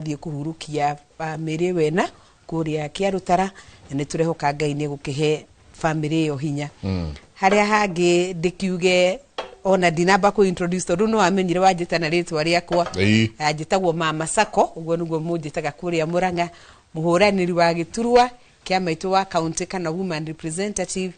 thiĩ kuhurukia family wena kuria Kiarutara na nĩtũrehoka Ngai nĩ gũkĩhe family yo hinya haria hangi ndikiuge ona dinamba ku introduce tondu no amenyire wanjita na ritwa riakwa njitagwo Mama Sako uguo niguo munjitaga kuria Murang'a muhuraniri wa Giturwa kiama itu wa county kana woman representative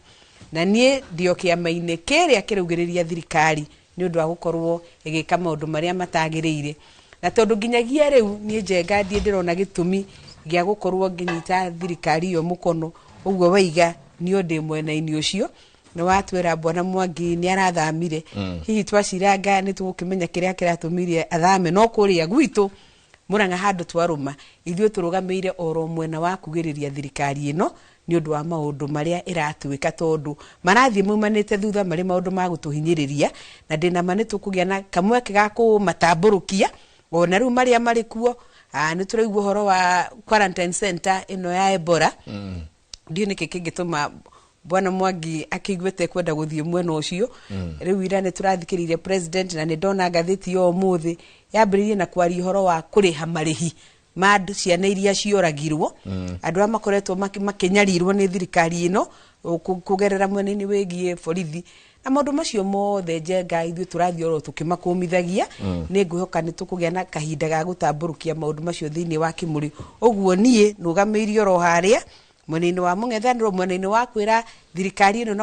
na nie ndio kiama-inĩ kĩrĩa kĩrũgĩrĩria thirikari nĩ ũndũ wa gũkorwo ĩgĩka maũndũ marĩa matagĩrĩire na tondu nginyagia rĩu nie Njenga ndie ndĩrona gĩtũmi gĩa gũkorwo nginyita thirikari yo mũkono ũguo waiga nĩ ũndĩ mwena-inĩ ũcio na watwĩra Bwana Mwangi nĩ arathamire hihi twaciranga nĩ tũgũkĩmenya kĩrĩa kĩratũmire athame no kũrĩa gwitũ Murang'a handũ twarũma ithuĩ tũrũgamĩire oro mwena wa kugĩrĩria thirikari ĩno nĩ ũndũ wa maũndũ marĩa ĩratwĩka tondu marathiĩ maumanĩte thutha marĩ maũndũ ma gũtũhinyĩrĩria na ndĩna ma nĩ tũkũgĩa na kamweke ga kũmatambũrũkia ona rĩu marĩa marĩ kuo nĩ tũraigua ũhoro wa quarantine center ĩno ya Ebola ndiũ nĩkĩ kĩngĩtũma Bwana Mwangi akĩiguĩte kwenda gũthiĩ mwena ũcio rĩu ira nĩ tũrathikĩrĩirie president na nĩ ndona ngathĩti yo ũmũthĩ yambĩrĩirie na kwaria ũhoro wa kũrĩha marĩhi ma ciana iria cioragirwo andũ arĩa makoretwo makĩnyarirwo nĩ thirikari ĩno kũgerera mwena-inĩ wĩgiĩ borithi na maũndũ macio mothe Njenga ithuĩ tũrathiĩ oro tũkĩmakũmithagia nĩ ngwĩhoka nĩ tũkũgĩa na kahinda ga gũtambũrũkia maũndũ macio thĩinĩ wa Kĩmũrĩ ũguo niĩ nũgamĩirie oro harĩa mwena-inĩ wa mũng'ethanĩro mwena-inĩ wa kwĩra thirikari ĩno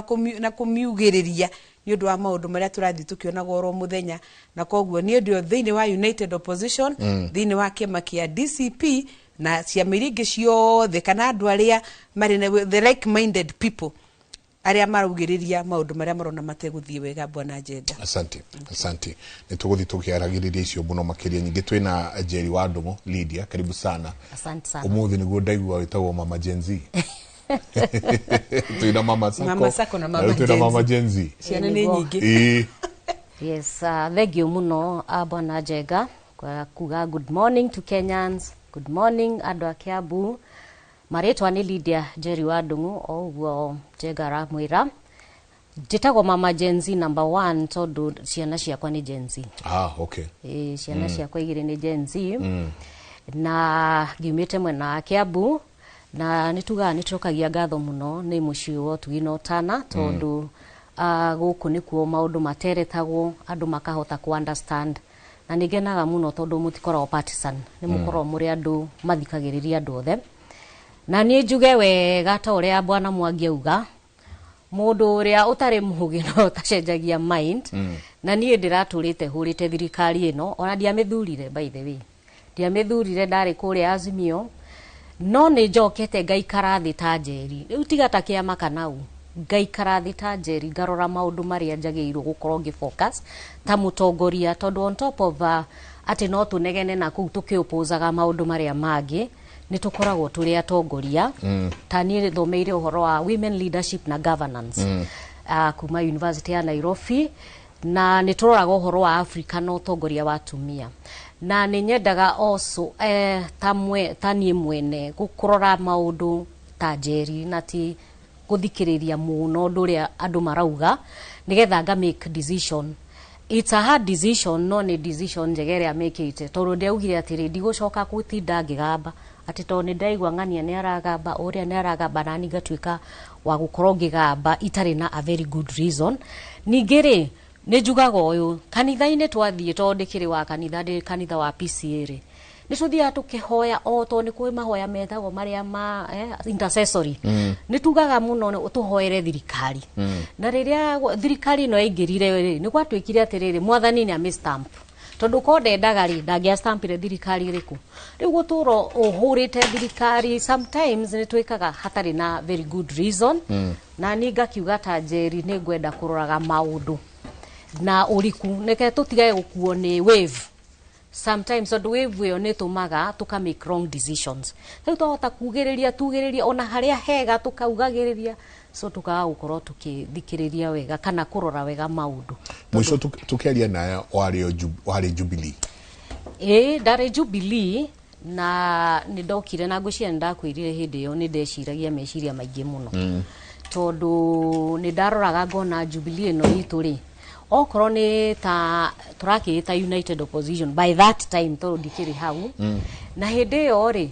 na kũmiugĩrĩria nĩ ũndũ wa maũndũ marĩa tũrathiĩ tũkĩonaga oro mũthenya na koguo nĩ ũndũ thĩinĩ wa United Opposition thĩinĩ wa kĩama kĩa DCP na ciama iria ingĩ ciothe kana andũ arĩa marĩ the like minded people arĩa marugĩrĩria maũndũ marĩa marona mategũthiĩ wega Bwana Njenga. Asante nĩ tũgũthiĩ tũkĩaragĩrĩria icio mũno makĩria nyingĩ twĩna Njeri wa Ndũng'ũ Lydia karibu sana. Asante sana. Ũmũthĩ nĩguo ndaigua wĩtagwo Mama Gen Z. Twĩna Mama Sako na Mama Gen Z. Twĩna Mama Gen Z. Ciana nĩ nyingĩ. Yes, thank you muno Bwana Njenga kwa kuga good morning to Kenyans, good morning andũ a Kiambu. Maretwa nĩ Lydia Njeri wa Ndũng'ũ o ũguo Njenga aramwĩra njĩtagwo Mama Gen Z number 1 tondu ciana ciakwa nĩ Gen Z. Okay. Ciana ciakwa igĩrĩ nĩ Gen Z na ngiumĩte mwena wa Kiambu na nĩtũkagia ngatho mũno nĩ mũciĩ wa Ũtugi na Ũtana tondu gũkũ nĩkuo maũndũ materetagwo andũ makahota ku understand na nĩngenaga mũno tondu mũtikoragwo partisan nĩ mũkoragwo mũrĩ andũ mathikagĩrĩria andũ othe na niĩ njuge wega ta ũrĩa Bwana Mwangi auga mũndũ ũrĩa ũtarĩ mũhũgĩ no ũtacenjagia mind na niĩ ndĩratũrĩte hũrĩte thirikari ĩno ona ndiamĩthurire by the way ndiamĩthurire ndarĩ kũrĩa Azimio no nĩ njokete ngaikara thĩ ta Njeri rĩu tiga ta kĩama kanau ngaikara thĩ ta Njeri ngarora maũndũ marĩa njagĩrĩirwo gũkorwo ngĩfocus ta mũtongoria tondu on top of atĩ no tũnegene na kũu tũkĩopozaga maũndũ marĩa mangĩ nĩ tũkoragwo tũrĩ atongoria ta niĩ thomeire ũhoro wa women leadership na governance kuma University ya Nairobi na nĩ tũroraga ũhoro wa Africa na ũtongoria wa atumia na nĩ nyendaga also ta niĩ mwene gũkũrora maũndũ ta Njeri na ti gũthikĩrĩria mũno ũndũ ũrĩa andũ marauga nĩgetha nga make decision. It's a hard decision no nĩ decision njega ĩrĩa mekĩte tondũ ndiaugire atĩrĩ ndigũcoka gũtinda ngĩgamba atĩ tondũ nĩ ndaigua ng'ania nĩ aragamba ũrĩa nĩ aragamba na ngatuĩka wa gũkorwo ngĩgamba itarĩ na a very good reason. Ningĩ rĩ nĩ njugaga ũyũ kanitha-inĩ twathiĩ tondũ ndĩkĩrĩ wa kanitha wa PCA rĩ nĩ tũthiaga tũkĩhoya o tondũ nĩ kwĩ mahoya metagwo marĩa ma intercessory nĩ tugaga mũno tũhoere thirikari na rĩrĩa thirikari ĩno yaingĩrire rĩ nĩ gwatuĩkire atĩrĩrĩ mwathani nĩ amĩstamp tondu ko ndendaga rĩ ndangĩastampire thirikari ĩrĩkũ rĩu gũtũra ũhũrĩte thirikari sometimes nĩ twĩkaga hatarĩ na very good reason na niĩ ngakiuga ta Njeri nĩ ngwenda kũroraga maũndũ na ũriku nĩke tũtige gũkuo nĩ wave sometimes tondu wave ĩyo nĩ tũmaga tũka make wrong decisions rĩu twahota tugĩrĩria ona harĩa hega tũkaugagĩrĩria so tũkaga gũkorwo tũkĩthikĩrĩria wega kana kũrora wega maũndũ mũico tũkĩaria nayo warĩ Jubilee ndarĩ Jubilee na nĩ ndokire na ngũciria nĩ ndakwĩrire hĩndĩ ĩyo nĩ ndeciragia meciria maingĩ mũno tondu nĩ ndaroraga ngona Jubilee ĩno itũ rĩ okorwo ni ta turakita united opposition by that time to ndikiri hau na hindi yo ri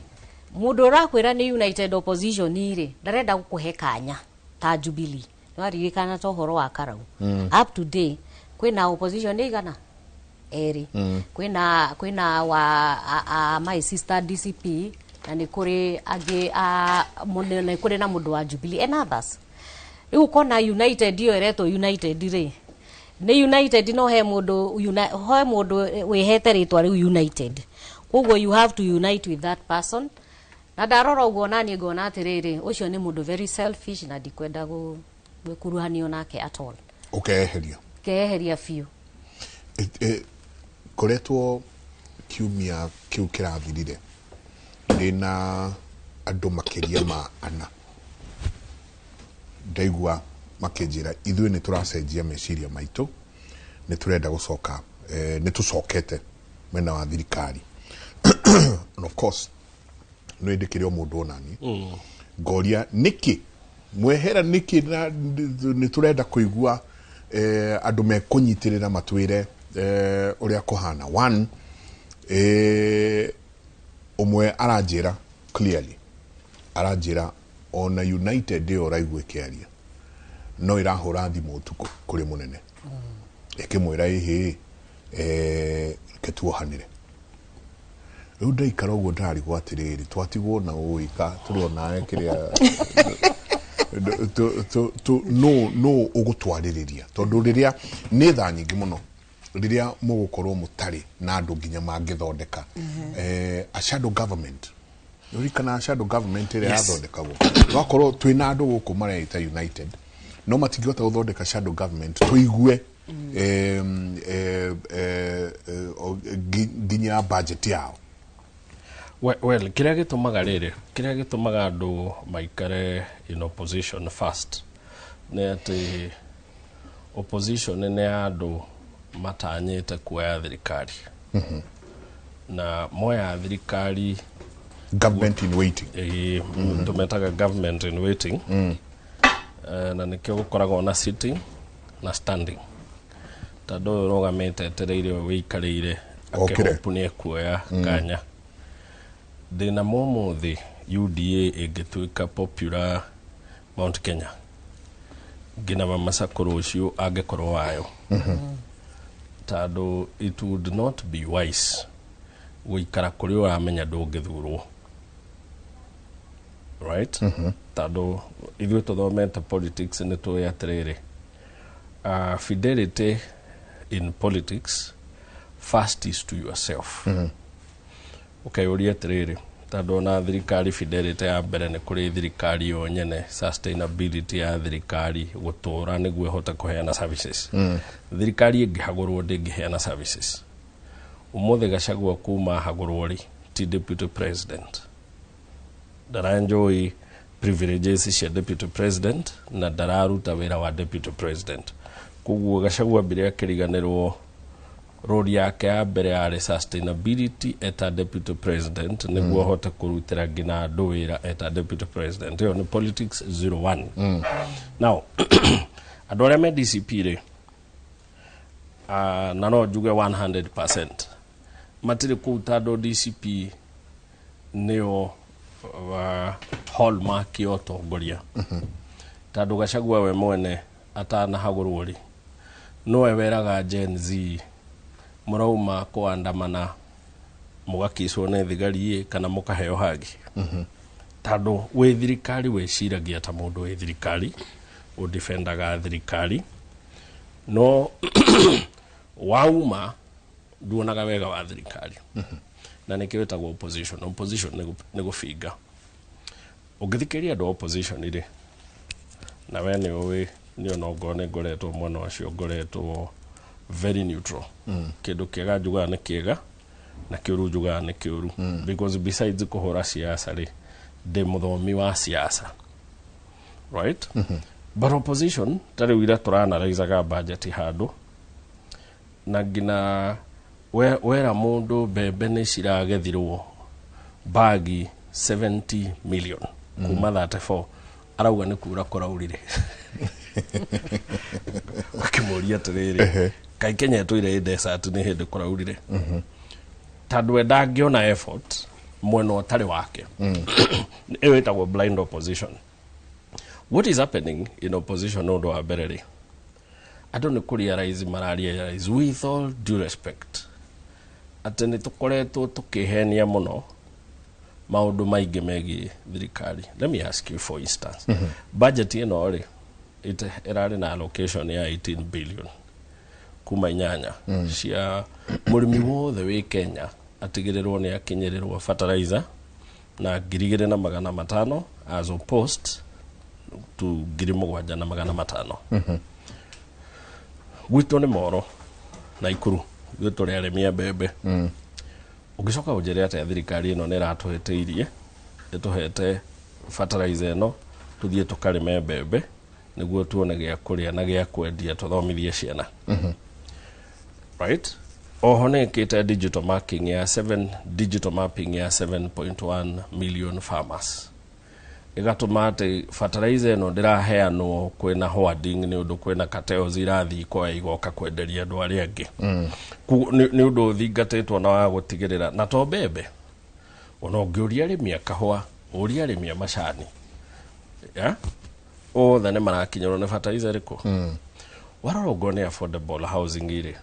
mundu urakwira ni united opposition ri ndarenda gukuhe kanya ta Jubilee nwaririkana to horo wa Karau up to day kwina opposition igana eri kwina wa my sister DCP na ni kuri agi munene kuri na mundu wa Jubilee and others riu kona united yo ereto united ri ni united no he mundu wihete ritwa riu united koguo you have to unite with that person na ndarora uguo nani ngona atiriri ucio ni mundu very selfish na ndikwenda gwikuruhanio nake at all keheria fiu koretwo kiumia kiu kirathirire ndina andu makiria ma ana ndaigua makinjira ithuĩ nĩ tũracenjia meciria maitũ nĩ tũrenda gũcoka nĩ tũcokete mwena wa thirikari and of course no ndikire mũndũ onani ngoria niki mwehera niki nĩ tũrenda kũigua andũ mekũnyitirĩra matwĩre ũrĩa kũhana one umwe aranjĩra clearly aranjĩra ona united yo raigwe kĩaria no irahura thimũ utuku kuri munene ikimwira ihi ketuohanire riu ndaikara uguo ndari gwatiriri twatigwo na uika turiona kiria no ugutwaririria tondu riria ni tha nyingi muno riria mugukorwo mutari na andu nginya mangithondeka a shadow government yurikana shadow government ire yathondekagwo wakorwo twina andu guku mareita united no matingihota guthondeka shadow government tuigue nginya budget yao well kiria gitumaga andu maikare in opposition first ne ati opposition ne andu matanyite kuoya thirikari na moya thirikari government in waiting tumetaga government in waiting na nikio gukoragwo na sitting na standing tado rogamete etereire wikarire akehopune kuoya kanya thina momuthi UDA igituika popular Mount Kenya gina mamasakoro ucio angekorwo wayo tado it would not be wise guikara kuri uramenya ndungithurwo right tado ithuĩ tũthomete politics nĩ tũĩ atĩrĩrĩ fidelity in politics first is to yourself ũkeyũria atĩrĩrĩ tondũ na thirikari fidelity ya mbere nĩ kũrĩ thirikari yo nyene sustainability ya thirikari gũtũra nĩguo ĩhote kũheana services thirikari ĩngĩhagũrwo ndĩngĩheana services ũmũthĩ Gachagua kuma hagũrwo ri ti deputy president ndaranjoi privileges cia deputy president na ndararuta wira wa deputy president koguo Gachagua mbere akiriganirwo role yake ya mbere ya sustainability eta deputy president niguo hote kurutira ngina andu wira eta deputy president yo ni politics 01 now andu aria me DCP ri na no njuge 100% matiri kuuta DCP neo hallmark ya Ũtongoria tando Gachagua we mwene atana hagũrwo ri no weraga Gen Z murauma kuandamana mugakiswo ne thigari kana mukaheo hagi tando we thirikari we ciragia ta mundu we thirikari o defendaga thirikari no wauma duonaga wega wa thirikari na nikiwetagwo opposition nĩ gũfinga ũngĩthikĩria andũ opposition ire na we nĩ ũĩ nĩ ona ngone ngoretwo mwana wacio ngoretwo very neutral kĩndũ kĩega njugaga nĩ kĩega na kĩũru njugaga nĩ kĩũru because besides kũhũra siasa rĩ ndĩ mũthomi wa siasa right but opposition tarĩ wira tũranalizaga budget handũ na ngina wera mundu bebe nĩ ciragethirwo bagi 70 million kuma 34 arauga nĩ kura kũraurire Wakimuria tiriri kai Kenya tuire desert ni hindi kuraurire tandwe ndangiona effort mwena utari wake iyo itagwo blind opposition. What is happening in opposition no ndo abereri ando ni kurealize mararealize with all due respect ati ni tukoretwo tukihenia muno maundu maingi megi thirikari. Let me ask you for instance budget ino ri irari na allocation ya 18 billion kuma inyanya cia murimi wothe wi Kenya atigirirwo ni akinyirirwo fertilizer na 2,500 as opposed to 7,500 gwitu ni moro na ikuru gwitu ri aremia bebe ugicoka unjire ati thirikari ino ni ratuheteirie ituhete fertilizer ino tuthie tukarime bebe niguo tuone gia kuria na gia kwendia tuthomithie ciana right. Oho nekite digital mapping ya 7.1 million farmers igatuma ati fertilizer ino ndiraheanwo kwina hoarding ni undu kwina cartels irathi kwa igoka kwenderia andu aria angi ni undu thingatitwo na wa gutigirira na to bebe ona ungiuria arimi kahua uria arimi macani ya othe ni marakinyirwo ni fertilizer riko warorogwo ni affordable housing iri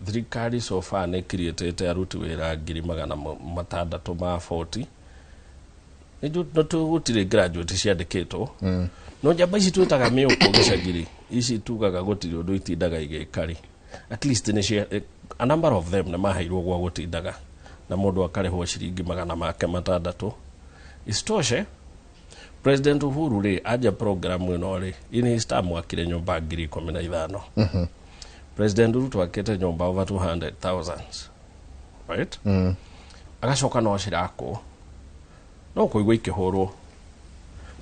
thirikari so far ni created aruti wira 640 no tugutire graduate ciandikitwo no njamba ici twitaga miuko gicagiri ici tugaga gutire undu itindaga igikari at least ni a number of them na mahairwo gwa gutindaga na mundu akarehwo ciringi 600 istoshe. President Uhuru ri aja program ino ri in his term wakire nyumba 15,000 President Ruto akete nyumba over 200,000 right agacoka no cirako no kuigwa ikihurwo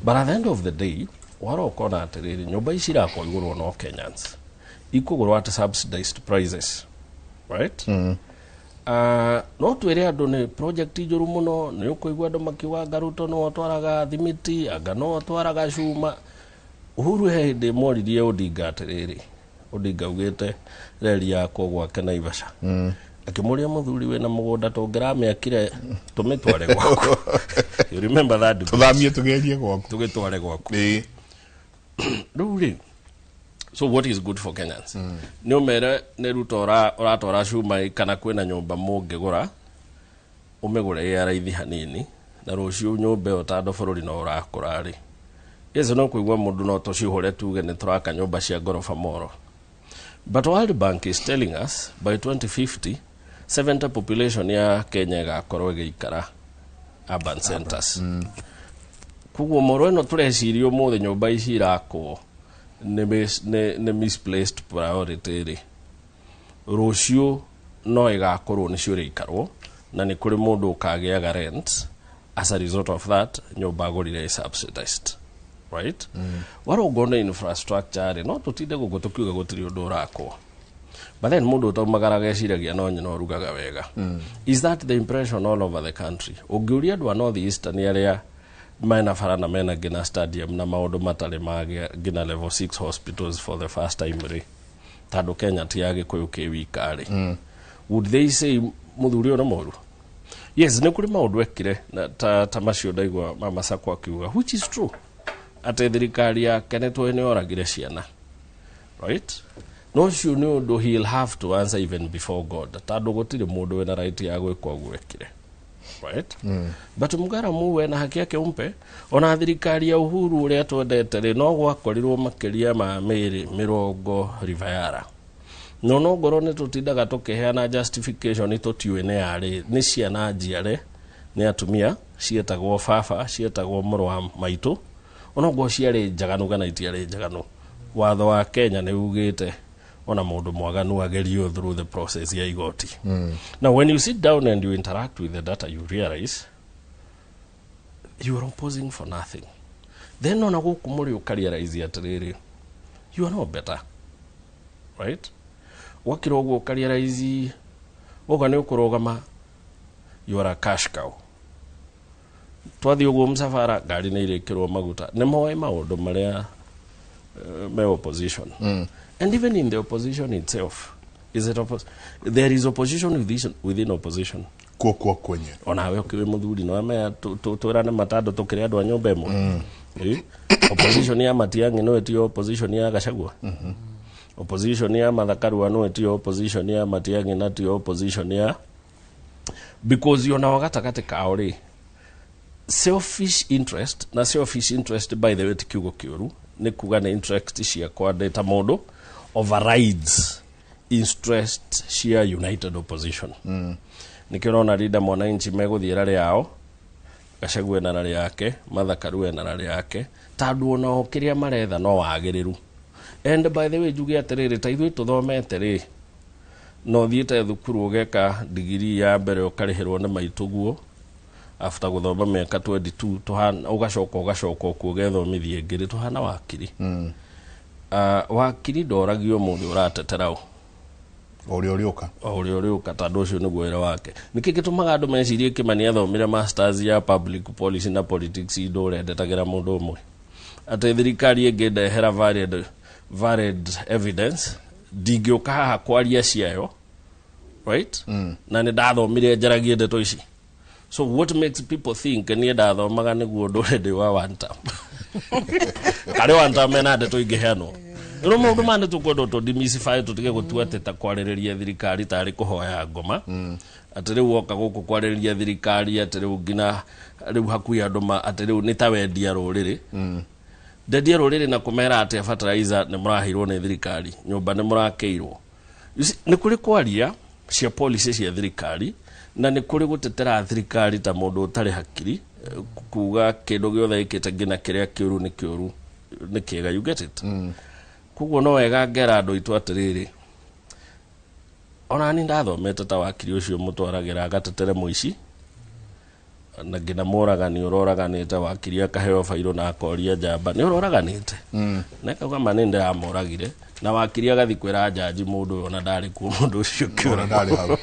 but at the end of the day waro kona atiriri nyumba ici irako igurwo no Kenyans ikugurwo at subsidized prices right no twire andu ni project njuru muno ni ukuigwa andu makiwaga Ruto no twaraga thimiti anga no twaraga cuma. Uhuru hindi moririe Odinga atiriri Odinga ugite reri yako gwake Naivasha akimuria muthuri we na mugunda tungiramiakire tumitware gwaku you remember that tuthamie tugerie gwaku tugitware gwaku ruri. So what is good for Kenyans ni umere ni Ruto uratora cuma kana kwina nyumba mungigura umigure ya raithi hanini na rucio nyumba utando bururi no urakurari yezo no kuigwa mundu no tucihure tuge ni turaka nyumba cia gorofa moro. But World Bank is telling us by 2050 70% population ya Kenya igakorwo igikara urban centers kuguo moro no turecirio muthe nyumba ici irakwo ne misplaced priority ri rucio no igakorwo ni cio rikarwo na ni kuri mundu ukagiaga rent as a result of that nyumba gurire subsidized right warogona infrastructure no tutinde gugutukiuga gutiri undu urakwo but then mundu utomagara geciragia no nyino rugaga wega is that the impression all over the country ugiuria andu a north eastern area mena farana mena gina stadium na maundu matari mage gina level 6 hospitals for the first time ri tando Kenya tiage kuyuke wikari would they say muthuri ona moru? Yes, ni kuri maundu ekire na ta macio ndaigwa mama sakwa kiuga which is true ate thirikari ya kenetwo ni oragire ciana right no cio ni undu he'll have to answer even before God tando gutire mundu wena right ya gwikwa gwekire right but mugara muwe na haki yake umpe ona thirikari ya Uhuru uria twendete ri no gwakorirwo makiria ma mirongo rivayara no ngoro ni tutindaga tukiheana justification tutiwe ne yari ni ciana njiare ni atumia cietagwo baba cietagwo muru wa maitu ona ngo ciari njaganu kana itiari njaganu. Watho wa Kenya ni ugite ona mundu mwaganu agerio through the process ya igoti. Now when you sit down and you interact with the data you realize you are opposing for nothing. Then ona gukumuri ukarealize atiriri you are no better right wakiro gwo ukarealize woga ni ukurogama you are a cash cow twathi uguo msafara gari ni irekirwo maguta ni moe maundu maria me opposition. And even in the opposition itself, there is opposition within opposition. Kwa kwenye. Onawe ukiwe muthuri no ame twirane matando tukire andu a nyumba imwe. Opposition ya Matiang'i no etio opposition ya Gachagua. Opposition ya Mathakaru no etio opposition ya Matiang'i na tio opposition ya, because you know gatagatĩ kao ri selfish interest by the way tikiugo kiuru ni kuga na interest cia kwa data modo overrides interest cia united opposition. Nikirona rida mwananchi meguthiira riao Gachagua na rari yake Mathakaru na rari yake tandu ona okiria maretha no wagiriru. And by the way juge atiriri ta ithui tuthomete ri no thiete thukuru ugeka degree ya mbere ukarihirwo na maituguo after guthoma meka 22 tuhana ugacoka kuthomithie ngiri tuhana wakiri. Wakiri ndoragio mundu urateterao ori uka tandu ucio niguo wira wake. Niki gitumaga andu mecirie Kimani athomire masters ya public policy na politics ndurendetagira mundu umwe ati thirikari ingindehera varied evidence ndingĩũka haha kwaria ciayo, right? Na nĩ ndathomire njaragie ndeto ici. So what makes people think niĩ ndathomaga nĩguo ndũrende wa one term? Karĩ one term ena ndeto ingĩheanwo. Rĩu maũndũ mane tũkwenda tũdemystify tũtige gũtua atĩ ta kwarĩrĩria thirikari tarĩ kũhoya ngoma. Atĩ rĩu woka gũkũ kwarĩrĩria thirikari atĩ rĩu ngina rĩu hakuhĩ andũ atĩ rĩu nĩ ta wendia rũrĩrĩ. Ndendia rũrĩrĩ na kũmera atĩ fertilizer nĩ mũraheirwo nĩ thirikari, nyũmba nĩ mũrakeirwo. Nĩ kũrĩ kwaria cia policy cia thirikari na nĩ kũrĩ gũtetera thirikari ta mũndũ ũtarĩ hakiri kuga kĩndũ gĩothe gĩkĩte ngina kĩrĩa kĩũru nĩ kĩũru nĩ kĩega, you get it? Kuguo no wega ngera andũ aitũ atĩrĩrĩ, ona ni ndathomete ta wakiri ũcio mũtwaragira agatetere mũici na ngina mũragani ũroraganĩte wakiri akaheo fairo na akoria njamba nĩ ũroraganĩte. Na kauga mane ndiramũragire na wakiri agathi kwĩra jaji mũndũ ona ndarĩ kuo mũndũ ũcio kĩora ndarĩ hau.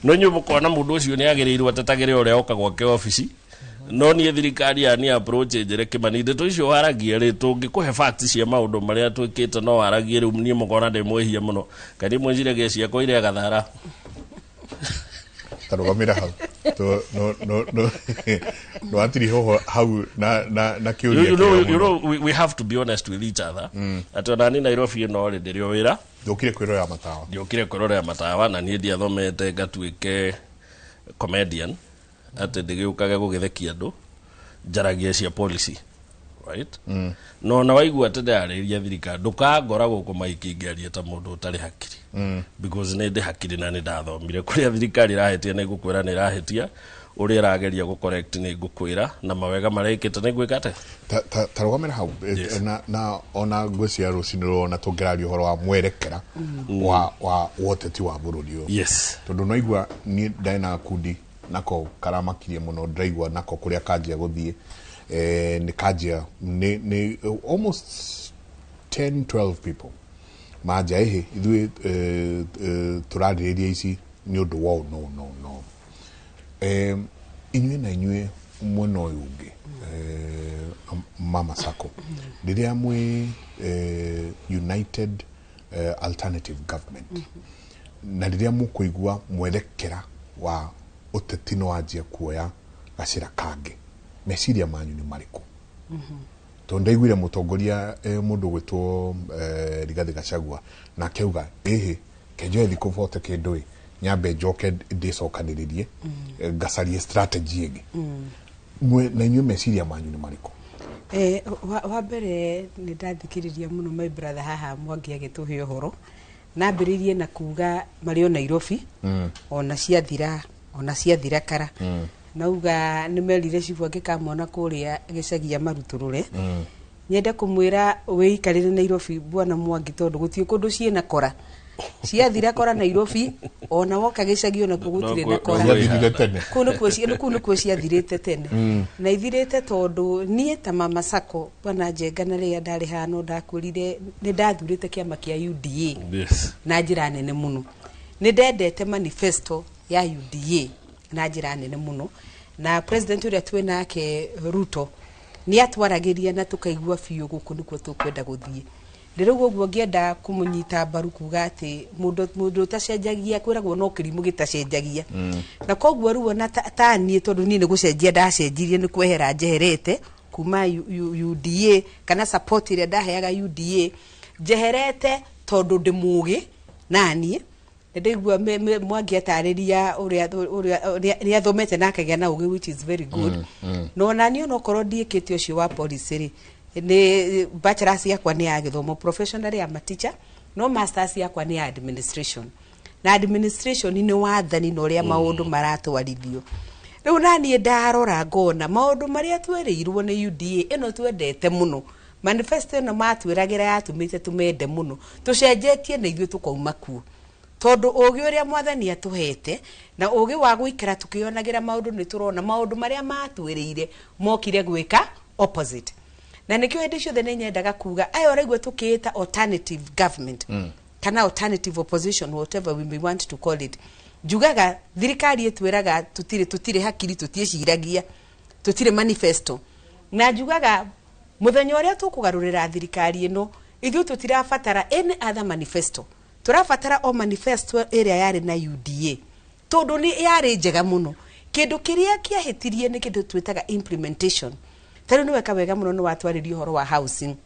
No nyumu kona mũndũ ũcio nĩ agĩrĩirwo atetagĩre ũrĩa oka gwake ofici. No niĩ thirikari ya ni approach njere Kimani ndeto icio waragia rĩ tũngĩkũhe facts cia maũndũ marĩa twĩkĩte no waragie rĩu niĩ mũkona ndĩmwĩhia mũno kandi mwĩcire gĩcia kwa ile gathara tarugamira hau no atiri ho hau na kiuria. You know we have to be honest with each other. Atona ni Nairobi no rĩ ndĩrĩ wĩra ndokire kwĩrora matawa matawa na niĩ ndiathomete ngatuĩke comedian ati ndigĩũkage gũgĩthekia andũ njaragia cia policy, right? No na waigua atĩ ndarĩria thirikari ndũkangora gũkũ maiki ngĩaria ta mũndũ ũtarĩ hakiri. Because nĩ ndĩ hakiri na nĩ ndathomire kũrĩa thirikari ĩrahĩtia nĩ ngũkwĩra nĩ ĩrahĩtia ũrĩa ĩrageria gũcorrect nĩ ngũkwĩra na mawega marekĩte nĩ gwĩka atĩ tarugamira hau na ona ngwĩcia rũcinĩ rũrona tũngĩraria ũhoro wa mwerekera wa ũteti wa bũrũri ũyũ. Yes, tondũ noigua niĩ ndaina kundi nako karamakirie muno ndaigua nako kuria kanjia guthie ni kanjia ni almost 10-12 people maja ithui turarĩrĩria ici ni undu wao no inyue na inyue mwena ũyũ ũngĩ mama sako rĩrĩa mwe united alternative government na rĩrĩa mũkũigua mwerekera wa ũteti no anjia kuoya gacĩra kange meciria manyu nĩ marĩkũ? Tondũ ndaiguire mũtongoria mũndũ gwĩtwo Rigathi Gachagua na akauga kenjoe thikũ vote kĩndũ nyambe njoke ndĩcokanĩrĩrie ngacarie strategy ĩngĩ. Na inyuĩ meciria manyu nĩ marĩkũ? Wa mbere nĩ ndathikĩrĩria mũno my brother haha Mwangi agĩtũhe ũhoro na ambĩrĩirie na kuga marĩ o Nairobi ona ciathira kara nauga nĩ merire cibu angĩkamona kũrĩa gĩcagia marutũrũre. Nyende kũmwĩra wĩikarĩre Nairobi bwana Mwangi tondũ gũtiĩ kũndũ ciĩna kora ciathira kora Nairobi ona woka gĩcagi ona kũgũtirĩ na kora kũu nĩkuo ciathirĩte tene na ithirĩte tondũ niĩ ta mama Sako bwana Njenga na rĩrĩa ndarĩ hano ndakwĩrire nĩ ndathurĩte kĩama kĩa UDA na njĩra nene mũno. Nĩ ndendete manifesto ya UDA na njĩra nene mũno na president ũrĩa twĩ nake Ruto nĩ atwaragĩria na tũkaigua biũ gũkũ nĩkuo tũkwenda gũthiĩ. Ndĩrauga ũguo ngĩenda kũmũnyita mbaru kuga atĩ mũndũ ũtacenjagia kwĩragwo no kĩrimũ gĩtacenjagia. Na koguo rĩu ona ta niĩ tondũ niĩ nĩ gũcenjia ndacenjirie nĩ kwehera njeherete kuma UDA kana support ĩrĩa ndaheaga UDA njeherete tondũ ndĩ mũũgĩ naniĩ ndaigua mwangĩatarĩria ũrĩa athomete na akagĩa na ũgĩ, which is very good. No naniĩ onokorwo ndiĩkĩte ũcio wa policy rĩ, ni bachelor's yakwa ni ya githomo, professionally I'm a teacher, no master's yakwa ni ya administration. Na administration ni wathani na ũrĩa maũndũ maratwarithio. Rĩu naniĩ ndarora ngona maũndũ marĩa twereirwo nĩ UDA ĩno twendete mũno, manifesto ĩno matwĩragĩra yatũmĩte tumende mũno, tucenjetie na ithuĩ tukauma kuo tondu ũgĩ ũrĩa mwathani atũhete na ũgĩ wa gũikara tukĩonagĩra maũndũ nĩ tũrona maũndũ marĩa matwĩrĩire mokire gwĩka opposite. Na nikio hĩndĩ ciothe nĩ nyendaga kuga aya ũraigua tukĩĩta alternative government kana alternative opposition, whatever we may want to call it, njugaga thirikari ĩtwĩraga tutire hakiri, tutieciragia, tutire manifesto. Na njugaga muthenya ũrĩa tũkũgarũrĩra thirikari ĩno ithuĩ tutirabatara any other manifesto, turabatara o manifesto ĩrĩa yarĩ na UDA tondu ni yarĩ njega mũno. Kĩndũ kĩrĩa kĩahĩtirie nĩ kĩndũ twĩtaga implementation. Tari nĩ weka wega mũno nĩ watwarĩrio horo wa housing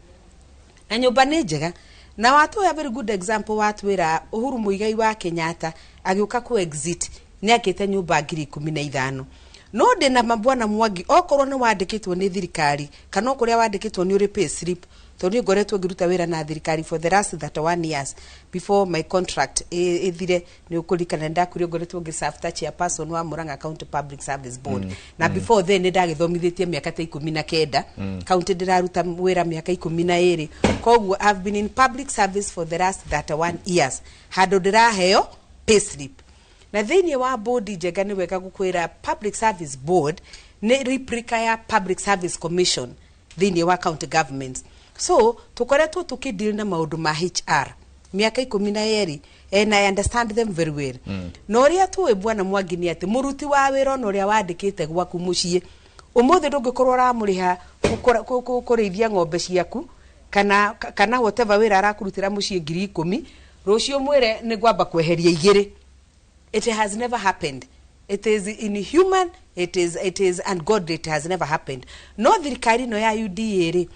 na nyũmba nĩ njega, na watu ya very good example watwĩra Uhuru Muigai wa Kenyatta agĩũka ku exit nĩ akĩte nyũmba 15,000. No ndĩna mabwana Mwangi okorwo nĩ wandĩkĩtwo nĩ thirikari kana okorĩa wandĩkĩtwo nĩ ũrĩ pay slip, tondũ ngoretwo ngĩruta wĩra na thirikari for the last 31 years before my contract ithire. Nĩ ũkũrikana ndakurio ngoretwo ngĩserve ta chairperson wa Murang'a County Public Service Board na before then ndagĩthomithĩtie mĩaka ta 19 county ndĩraruta wĩra mĩaka 12. Koguo I've been in public service for the last 31 years handũ ndĩraheo pay slip. Na thĩinĩ wa board njega nĩ wega gũkwĩra Public Service Board nĩ replica ya Public Service Commission thĩinĩ wa county governments. So tukoretwo tukideal na maũndũ ma HR miaka 12 and I understand them very well. No ũrĩa tuwe bwana Mwangi nĩ atĩ mũruti wa wĩra no ũrĩa wandĩkĩte gwaku mũciĩ ũmũthĩ ndũngĩkorwo ũramũrĩha kũrĩithia ng'ombe ciaku kana whatever wĩra arakũrutĩra mũciĩ 10,000 rũciũ mwĩre nĩ ngwamba kweheria 2. It has never happened. It is inhuman, it is ungodly, it has never happened. No thirikari no ya UDA ri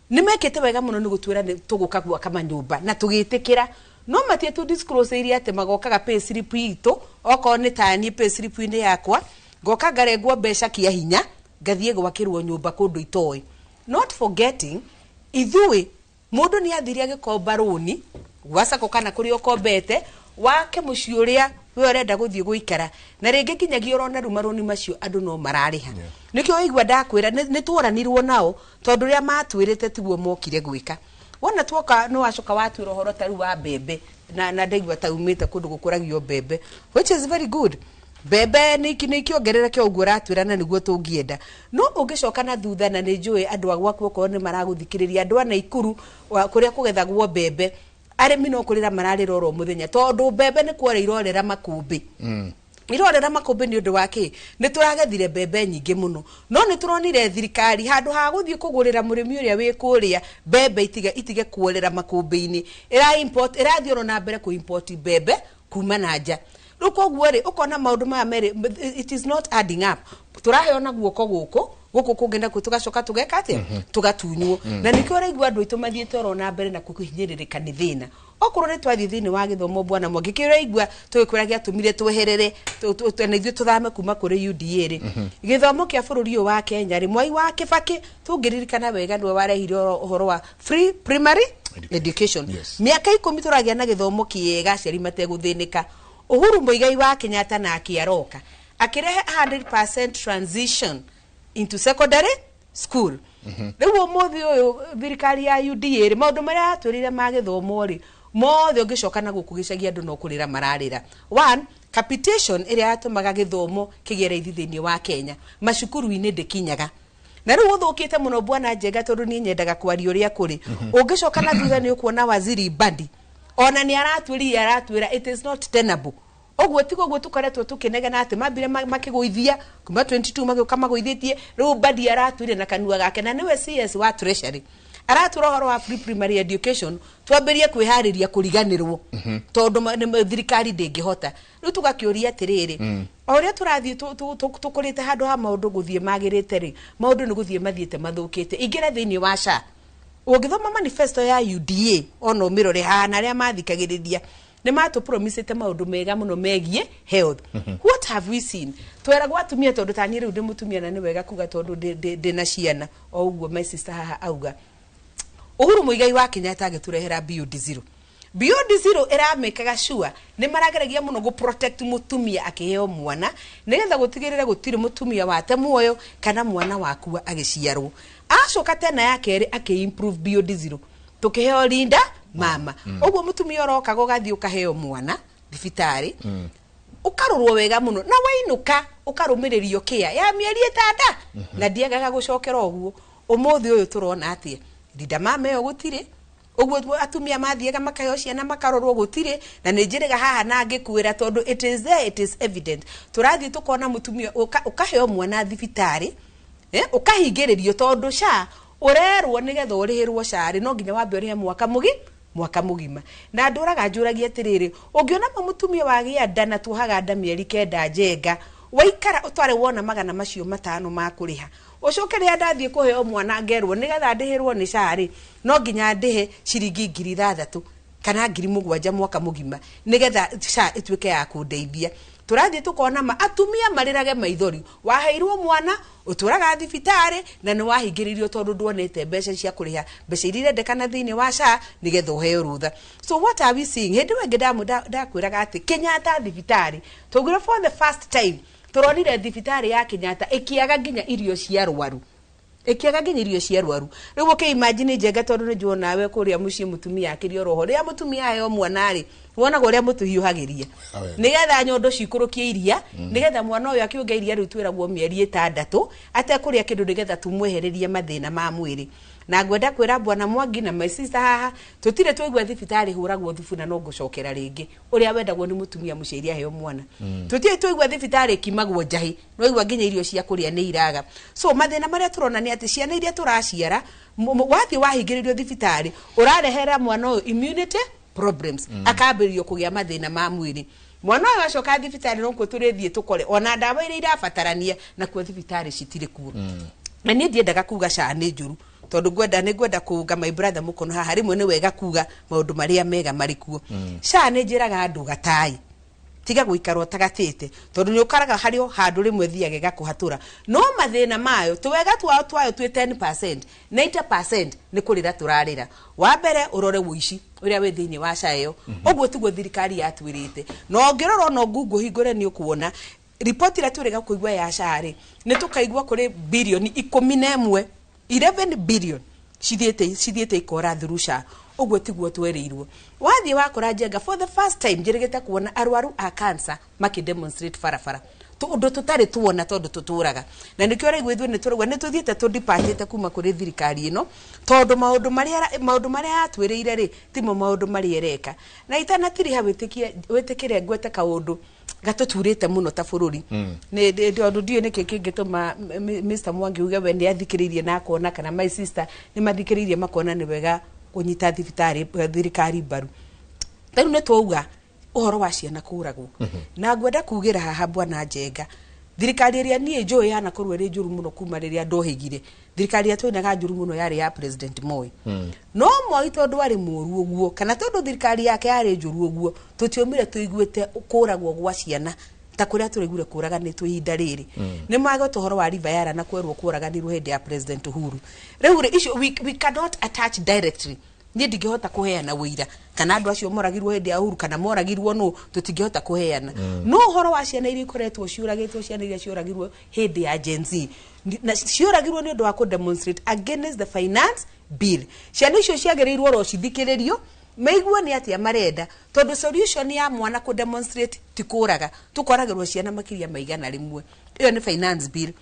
nimekete wega muno ni gutwira tuguka gwa kama nyumba na tugĩtĩkĩra, no matie tu disclose iria ate magokaga pay slip itu oko ni tani pay slip ine yakwa goka ngarengwo mbeca kia hinya ngathie gwakĩrwo nyumba kũndũ itoĩ. Not forgetting ithuĩ mũndũ ni athiria gĩkomba rũni gwacako kana kũrĩa ũkombete wake mũciĩ ũrĩa we ũrenda gũthiĩ gũikara na rĩngĩ kinyagia ũrona ruma rũni macio andũ no mararĩha. Nĩkĩo waigua ndakwĩra nĩ tworanirwo nao tondũ rĩa matwĩrĩte tiguo mokire gwĩka. Wona twoka no wacoka watwĩra ũhoro ta rĩu wa mbembe na ndaigua ta umĩte kũndũ gũkũragio mbembe, which is very good. Mbembe nĩ kĩongerereke ũguo ratwĩra na nĩguo tũngĩenda. No ũngĩcoka na thutha na nĩ njũĩ andũ agwaku okorwo nĩ maragũthikĩrĩria andũ a Naikuru kũrĩa kũgethagwo mbembe arĩmi no kũrĩra mararĩra oro mũthenya tondũ mbembe nĩ kwore irorera makũmbĩ. Irorera makũmbĩ nĩ ũndũ wake nĩ tũragethire mbembe nyingĩ mũno, no nĩ tũronire thirikari handũ ha gũthiĩ kũgũrĩra mũrĩmi ũrĩa wĩ kũrĩa mbembe itige kuorera makũmbĩ-inĩ ĩrathiĩ oro na mbere kũ import mbembe kuma na nja. Rĩu koguo rĩ ũkona maũndũ maya merĩ, it is not adding up. Tũraheo na guoko gũkũ kũngenda kũ tugacoka tugeka atĩa tugatunywo. Na nĩkĩo ũraigua andũ aitũ mathiĩte oro na mbere na kũhinyĩrĩrĩka nĩ thĩna. Okorwo nĩ twathiĩ thĩinĩ wa gĩthomo bwana Mwangi kĩrĩa ũraigua tũgĩkwĩra gĩatũmire tweherere na ithuĩ tũthame kuma kũrĩ UDA rĩ gĩthomo kĩa bũrũri ũyũ wa Kenya rĩ Mwai wa Kĩbakĩ tũngĩririkana wega nĩwe warehire ũhoro wa free primary education. Mĩaka 10 tũragĩa na gĩthomo kĩega aciari mategũthĩnĩka. Uhuru Muigai wa Kenyatta na akĩaroka akĩrehe 100% transition into secondary school. Rĩu ũmũthĩ ũyũ thirikari ya UDA rĩ maũndũ marĩa atwĩrire ma gĩthomo rĩ mothe ũngĩcoka na gũkũ gĩcagia andũ no kũrĩra mararĩra. One, capitation ĩrĩa yatũmaga gĩthomo kĩgĩe raithi thĩinĩ wa Kenya macukuru-inĩ ndĩkinyaga. Na rĩu ũthũkĩte mũno bwana Njenga tondũ niĩ nyendaga kwaria ũrĩa kũrĩ. Ũngĩcoka na thutha nĩ ũkuona Waziri Mbadi ona nĩ aratwĩra it is not tenable. Ogwo tiko gwo tukaretwo tukinegena ati mambire makigũithia kuma 22 magĩuka magũithĩtie rĩu Mbadi aratwire na kanua gake na niwe CS wa treasury aratura horo wa free primary education twamberie kwihariria kuriganirwo tondu thirikari ndingihota riu tugakioria atiriri oria turathie tukurite handu ha maundu guthie magirite ri maundu ni guthie mathiete mathukite ingira thiini wa SHA ugithoma manifesto ya UDA ono mirore hana aria mathikagiriria ni matu promisete maundu mega muno megie health what have we seen tweragwo atumia tondu tani riu ndi mutumia na ni wega kuga tondu ndina ciana o uguo my sister haha auga Uhuru Muigai wa Kenyatta agiturehera Beyond Zero. Beyond Zero iramekaga sure ni marageragia muno go protect mutumia akiheo mwana nigetha gutigirira gutiri mutumia wate muoyo kana mwana wakua agiciarwo acoka tena yake ri akiimprove Beyond Zero tukiheo linda mama uguo mutumia oroka gogathi ukaheo mwana thibitari ukarorwo wega muno na wainuka ukarumiririo kia ya mieri 6 na ndiagaga gucokera uguo umuthi uyu turona atia Dida mama yo gutire uguo atumia mathiega makaheo ciana makarorwo gutire na ninjiriga haha na ngikuira tondu it is there, it is evident turathi tukona mutumia ukaheo mwana thibitari ukahingiririo tondu SHA urerwo nigetha urihirwo SHA no nginya wambe urihe mwaka mugima na nduraga njuragia atiriri ungiona mutumia wagia nda na tuhaga nda mieri 9 njenga waikara utware wona magana macio 5 makuriha ucokere ndathie kuheo mwana ngerwo nigetha ndihirwo ni SHA ri no nginya ndihe ciringi 6,000 kana 7,000 mwaka mugima nigetha SHA ituike ya kundeithia turathie tukona atumia marirage maithori waheirwo mwana uturaga thibitari na ni wahingiririo tondu ndwonete mbeca cia kuriha mbeca iria ndekana thiini wa SHA nigetha uheo rutha so what are we seeing hindi wengi ndakwiraga ati Kenyatta thibitari tugire for the first time turonire thibitari ya Kenyatta ikiaga nginya irio cia rwaru riu ke imagine njega tondu ni njwo nawe kuria mucii mutumia akirio roho ria mutumia heo mwana ri wona goria mutuhiuhagiria nigetha nyondo cikurukie iria nigetha mwana uyu akiunga iria riu twiragwo mieri 6 ate kuria kindu nigetha tumwehererie mathina ma mwiri na ngwenda kwira bwana Mwangi na my sister haha tutire twigwa thibitari huragwo thufuna no gucokera ringi uria wendagwo ni mutumia muciria heo mwana tutire twigwa thibitari kimagwo njahi no igwa nginya irio cia kuria ni iraga so mathina maria turona ni ati ciana iria turaciara wathi wahingiririo thibitari urarehera mwana uyu immunity problems akabirio kugia mathina ma mwiri mwana uyu acoka thibitari no kuturithie tukore ona ndawa iria irabatarania na kwa thibitari citire kuo na ni ndiendaga kuga SHA ni njuru tondu ngwenda kuga my brother mukono haha rimwe ni wega kuga maundu maria mega marikuo SHA ni njiraga andu gatai tiga guikarwo tagatite tondu ni ukaraga hario handu rimwe thiage gakuhatura no mathina mayo tuwega twayo twi 10% 90% ni kurira turarira wa mbere urore wuici uria we thiini wa SHA iyo uguo tugo thirikari yatwirite no ngiroro no ngungu hingure ni ukuona report ira turega kuigwa ya SHA ri ni tukaigwa kuri bilioni 11 billion cithiete ikora through SHA uguo tiguo twerirwo wathie wakora njenga for the first time njirigite kuona arwaru a cancer makidemonstrate farafara undu tutari tuona tondu tuturaga na nikio raigwe ithuĩ nituragwa nituthiete tudipatite kuma kuri thirikari ino tondu maundu maria atwirire ri timo maundu maria ereka na itanatiri ha witikire ngwete kaundu gatuturite muno ta bururi ni tondu dio niki kingituma Mr Mwangi uge we ni athikiririe na kuona kana my sister ni mathikiririe makona ni wega kunyita thirikari baru taru ne twauga uhoro wa ciana kuragwo na ngwenda kugira haha bwana njenga thirikari iria nie njoi hana korwo ri njuru muno kuma riria ndohigire thirikari atwinaga njuru muno yari ya President Moi no Moi tondu ari muru uguo kana tondu thirikari yake yari njuru uguo tutiomire tuiguite kuragwo gwa ciana ta kuria turegure kuraga ni tuhinda riri ni mago tohoro wa river yara na kwerwo kuraga ni ruhende ya President Uhuru reure issue we cannot attach directly ni ndingihota kuheana wira kana andu acio moragirwo hindi ya Uhuru kana moragirwo no tutingihota kuheana no horo wa ciana iri koretwo ciuragitwo ciana iria ciuragirwo hindi ya Gen Z na ciuragirwo ni undu wa ku demonstrate against the finance bill ciana icio ciagereirwo ro cithikiririo meigwo ni atia marenda tondu solution ya mwana ku demonstrate tikuraga tukoragirwo ciana makiria maigana rimwe iyo ni finance bill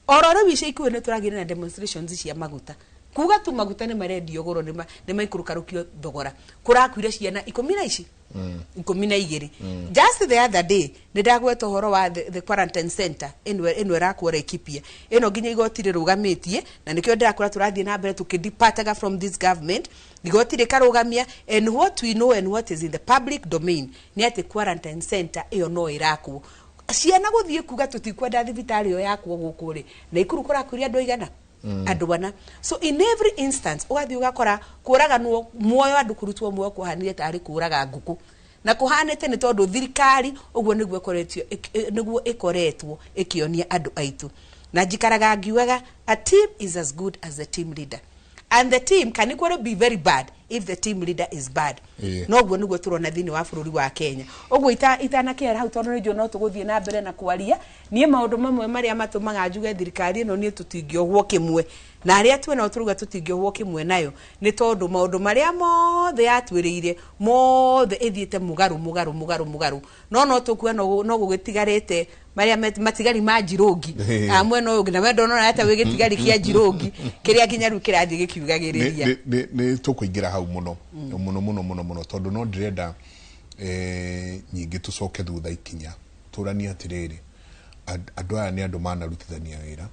ororo wice ikuwe ni turagire na demonstrations cia maguta kuga tu maguta nĩ marendio goro nĩ maikũrũkarũkio thogora kũrakuire ciana 12 12 just the other day nĩ ndagweta ũhoro wa the quarantine center ĩno ĩrakuo Laikipia ĩno nginya igoti rĩrũgamĩtie na nĩkĩo ndĩrakora tũrathiĩ na mbere tũkĩdepartaga from this government igoti rĩkarũgamia and what we know and what is in the public domain nĩ atĩ quarantine center ĩyo no ĩrakuo ciana gũthiĩ kuga tũtikwenda thibitarĩ ĩyo yakuo gũkũ rĩ na ikuru kũrakuria andũ aigana andũ bana so in every instance ugathi ugakora kũraganwo muoyo andũ kũrutwo muoyo kũhanire tarĩ kũraga ngũkũ na kũhanĩte nĩ tondũ thirikari ũguo nĩguo ĩkoretwo ĩkĩonia andũ aitũ na njikaraga ngiugaga a team is as good as the team leader and the team can equally be very bad if the team leader is bad no guo niguo turona thini wa bururi wa Kenya uguo itana kera hau tondu njo no tuguthie na mbere na kwaria nie maundu mamwe maria matumaga njuge thirikari no nie tutingiohwo kimwe na aria twena turuga tutingiohwo kimwe nayo ni tondu maundu maria mothe atwirire mothe ithiete mugaru no tukua no gugitigarite maria matigari ma Njirogi amwe no ngina wendo no ata we gitigari kia Njirogi kiria kinya ru kirathi gikiugagiriria ni tukuingira hau muno tondu no ndirenda nyingi tucoke thutha ikinya turania atiriri andu aya ni andu manarutithania wira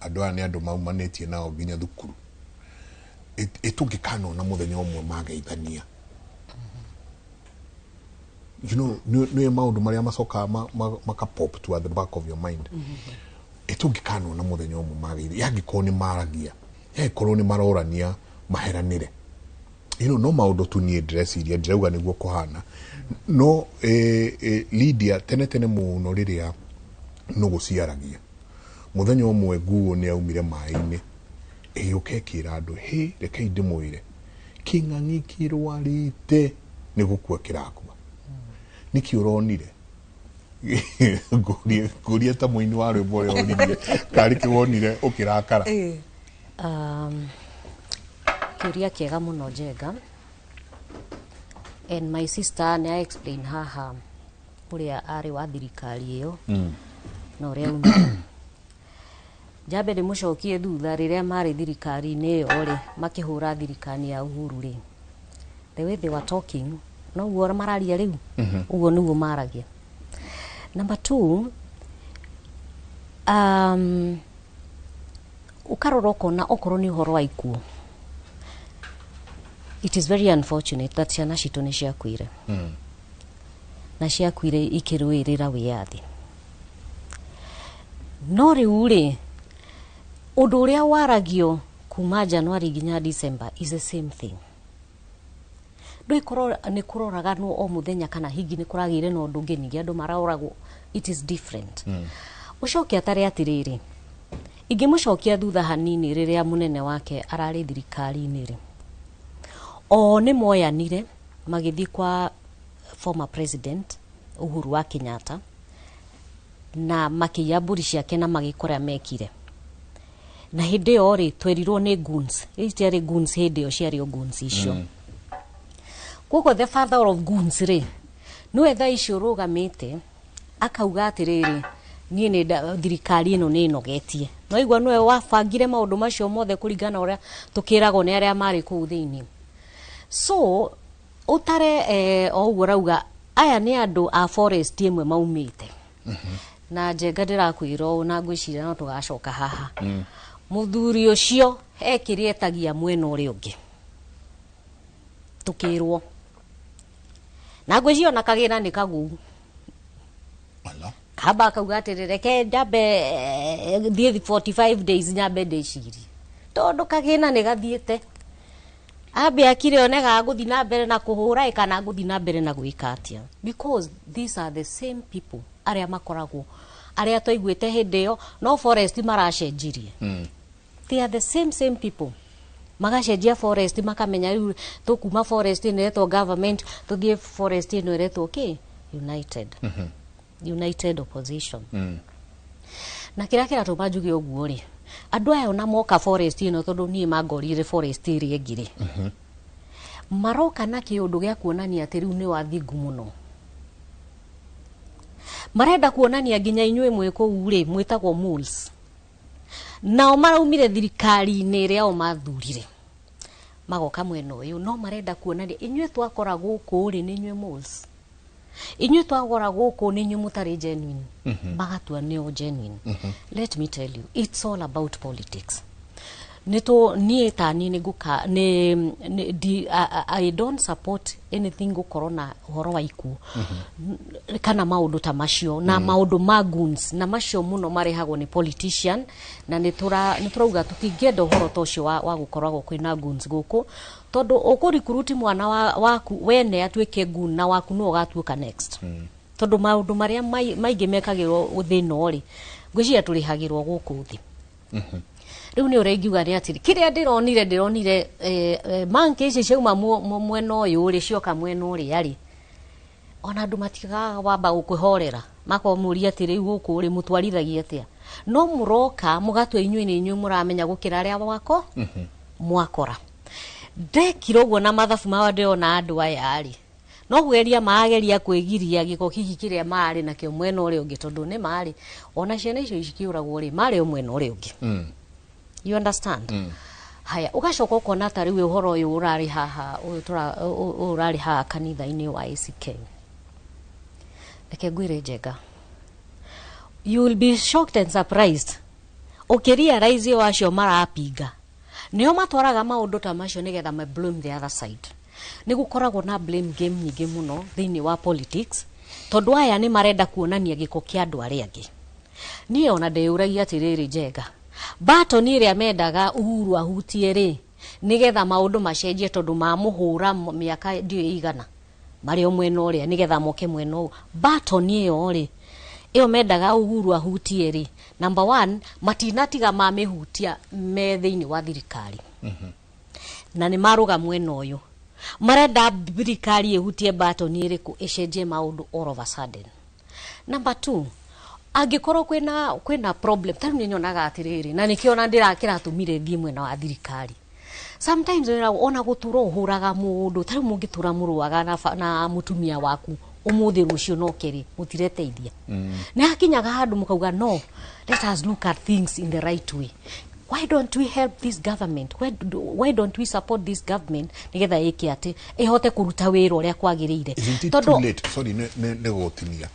andu aya ni andu maumanetie nao nginya thukuru itungikana na muthenya umwe mageithania you know no maundu maria macoka maka pop to at the back of your mind itungikana na muthenya umwe mageithania yangikorwo ni maragia yagikorwo ni marorania maheranire no maundu tu nie ndreciria ndirauga niguo kuhana no Lydia tene muno riria no guciaragia muthenya umwe nguo ni aumire mai-ini ukekira andu reke ndimwire king'ang'i kirwarite ni gukua kirakua niki uronire ngurie ta muini wa rwimbo ria uririe kari kiwonire ukirakara kiuria kiega muno Njenga and my sister ne explain haha uria ari wa thirikari iyo no uria jabe de mucokie thutha riria mari thirikari-ini iyo ri makihura thirikari ya Uhuru ri the way they were talking no guo mararia riu uguo niguo maragia number 2 ukaroroko na okoro ni horo wa ikuo it is very unfortunate that ciana citu ni ciakuire na ciakuire ikirwirira wiathi no riu ri undu uria waragio kuma January nginya December is the same thing do ikoro ni kuroragano o muthenya kana hingi ni kuragire no undu ungi ningi andu maraoragwo it is different ucokia tari atiriri ingimucokia thutha hanini riria munene wake arari thirikari-ini ri o ni moyanire magithi kwa former president Uhuru wa Kenyatta na makiyamburi ciake na magikora mekire na hindi yo ri twerirwo ni goons itiari goons hindi yo ciari goons icio kuko the father of goons ri no etha icio rugamite akauga atiriri nie ni thirikari ino ni nogetie no igwa noe wabangire maundu macio mothe kuringana uria tukiragwo ni aria mari kuu thiini so utare o uguo rauga aya ni andu a forest imwe maumite na Njenga ndirakwira na ngwiciria no tugacoka haha muthuri ucio ekirietagia mwena uri ungi tukirwo na ngwiciria na kagira ni kagu kaba kauga atireke njambe thie 45 days njambe ndiciri tondu kagina ni gathiete abe akire onega guthi na mbere na kuhura kana guthi na mbere na gwikatia because these are the same people aria makoragwo aria toiguite hindi yo no forest maracenjirie they are the same people magacenjia forest makamenya riu tukuma forest ni reto government tuthie forest ni reto united opposition na kira tumajuge uguo ri andu aya ona moka forest ino tondu nie magorire forest iri engire maroka na kiundu gia kuonania ati riu ni wathingu muno marenda kuonania nginya inywe mwiko uri mwitagwo moles nao maraumire thirikari-ini ria o mathurire magoka mwena uyu no marenda kuonania inyuĩ twakora gũkũ rĩ nĩ inyuĩ moles inyuĩ twagora gũkũ nĩ inyuĩ mũtarĩ genuine magatua nĩo genuine. Let me tell you, it's all about politics. Nito niĩ ta niĩ nĩngũka I don't support anything gũkorwo na ũhoro wa ikuũ kana maũndũ ta macio na maũndũ ma goons na macio mũno marehagwo nĩ politician na nĩtũrauga tũtingĩenda ũhoro ta ũcio wa gũkoragwo kwĩna goons gũkũ tondũ ũkũrikuruti mwana waku wene atuĩke goon na waku no ũgatuĩka next tondũ maũndũ marĩa maingĩ mekagĩrwo thĩna ũrĩ ngwĩciria tũrĩhagĩrwo gũkũ thĩ. Riu ni urengiuga ni atiri kiria ndironire manke ici ciauma mwena uyu ri cioka mwena uria ri ona andu matigaga wamba gukwihorera makomuria atiri guku ri mutwarithagia atia no muroka mugatwa inyuĩ ni inyuĩ muramenya gukira aria wako mwakora ndekira uguo na mathabu ma ndiona andu aya ri no gweria maageria kwigiria giko kiki kiria mari nakio mwena uria ungi tondu ni mari ona ciana icio cikiuragwo ri mari mwena uria ungi. You understand? Haya ugacoka ukona ta riu uhoro uyu urari haha urari haha kanitha-ini wa ACK. Eke ngwire Njenga, you will be shocked and surprised ukiria raizi wacio marapinga nio matwaraga maundu ta macio nigetha ma blame the other side. Nigukoragwo na blame game nyingi muno thiini wa politics tondu aya ni marenda kuonania giko kia andu aria angi. Nie ona ndeuragia atiriri Njenga, Baton iria mendaga Uhuru ahutie ri nigetha maundu macenjie tondu mamuhura miaka ndiyo igana mario mwena uria nigetha moke mwena u Baton iyo ri iyo mendaga Uhuru ahutie ri number 1 matinatiga mamehutia me thiini wa thirikari na ni maruga mwena uyu marenda thirikari ehutie Baton iriku icenjie maundu all of a sudden. Number 2 angikorwo kwina problem tari ni nyonaga atiriri na nikiona ndirakira tumire thie mwena wa thirikari sometimes ona gutura uhuraga mundu tari mungitura muruaga na mutumia waku umuthi rucio no keri mutireteithia na akinyaga handu mukauga no let us look at things in the right way. Why don't we help this government? Why don't we support this government nigetha yiki ati ihote kuruta wira uria kwagiriire too late sorry ne gotinia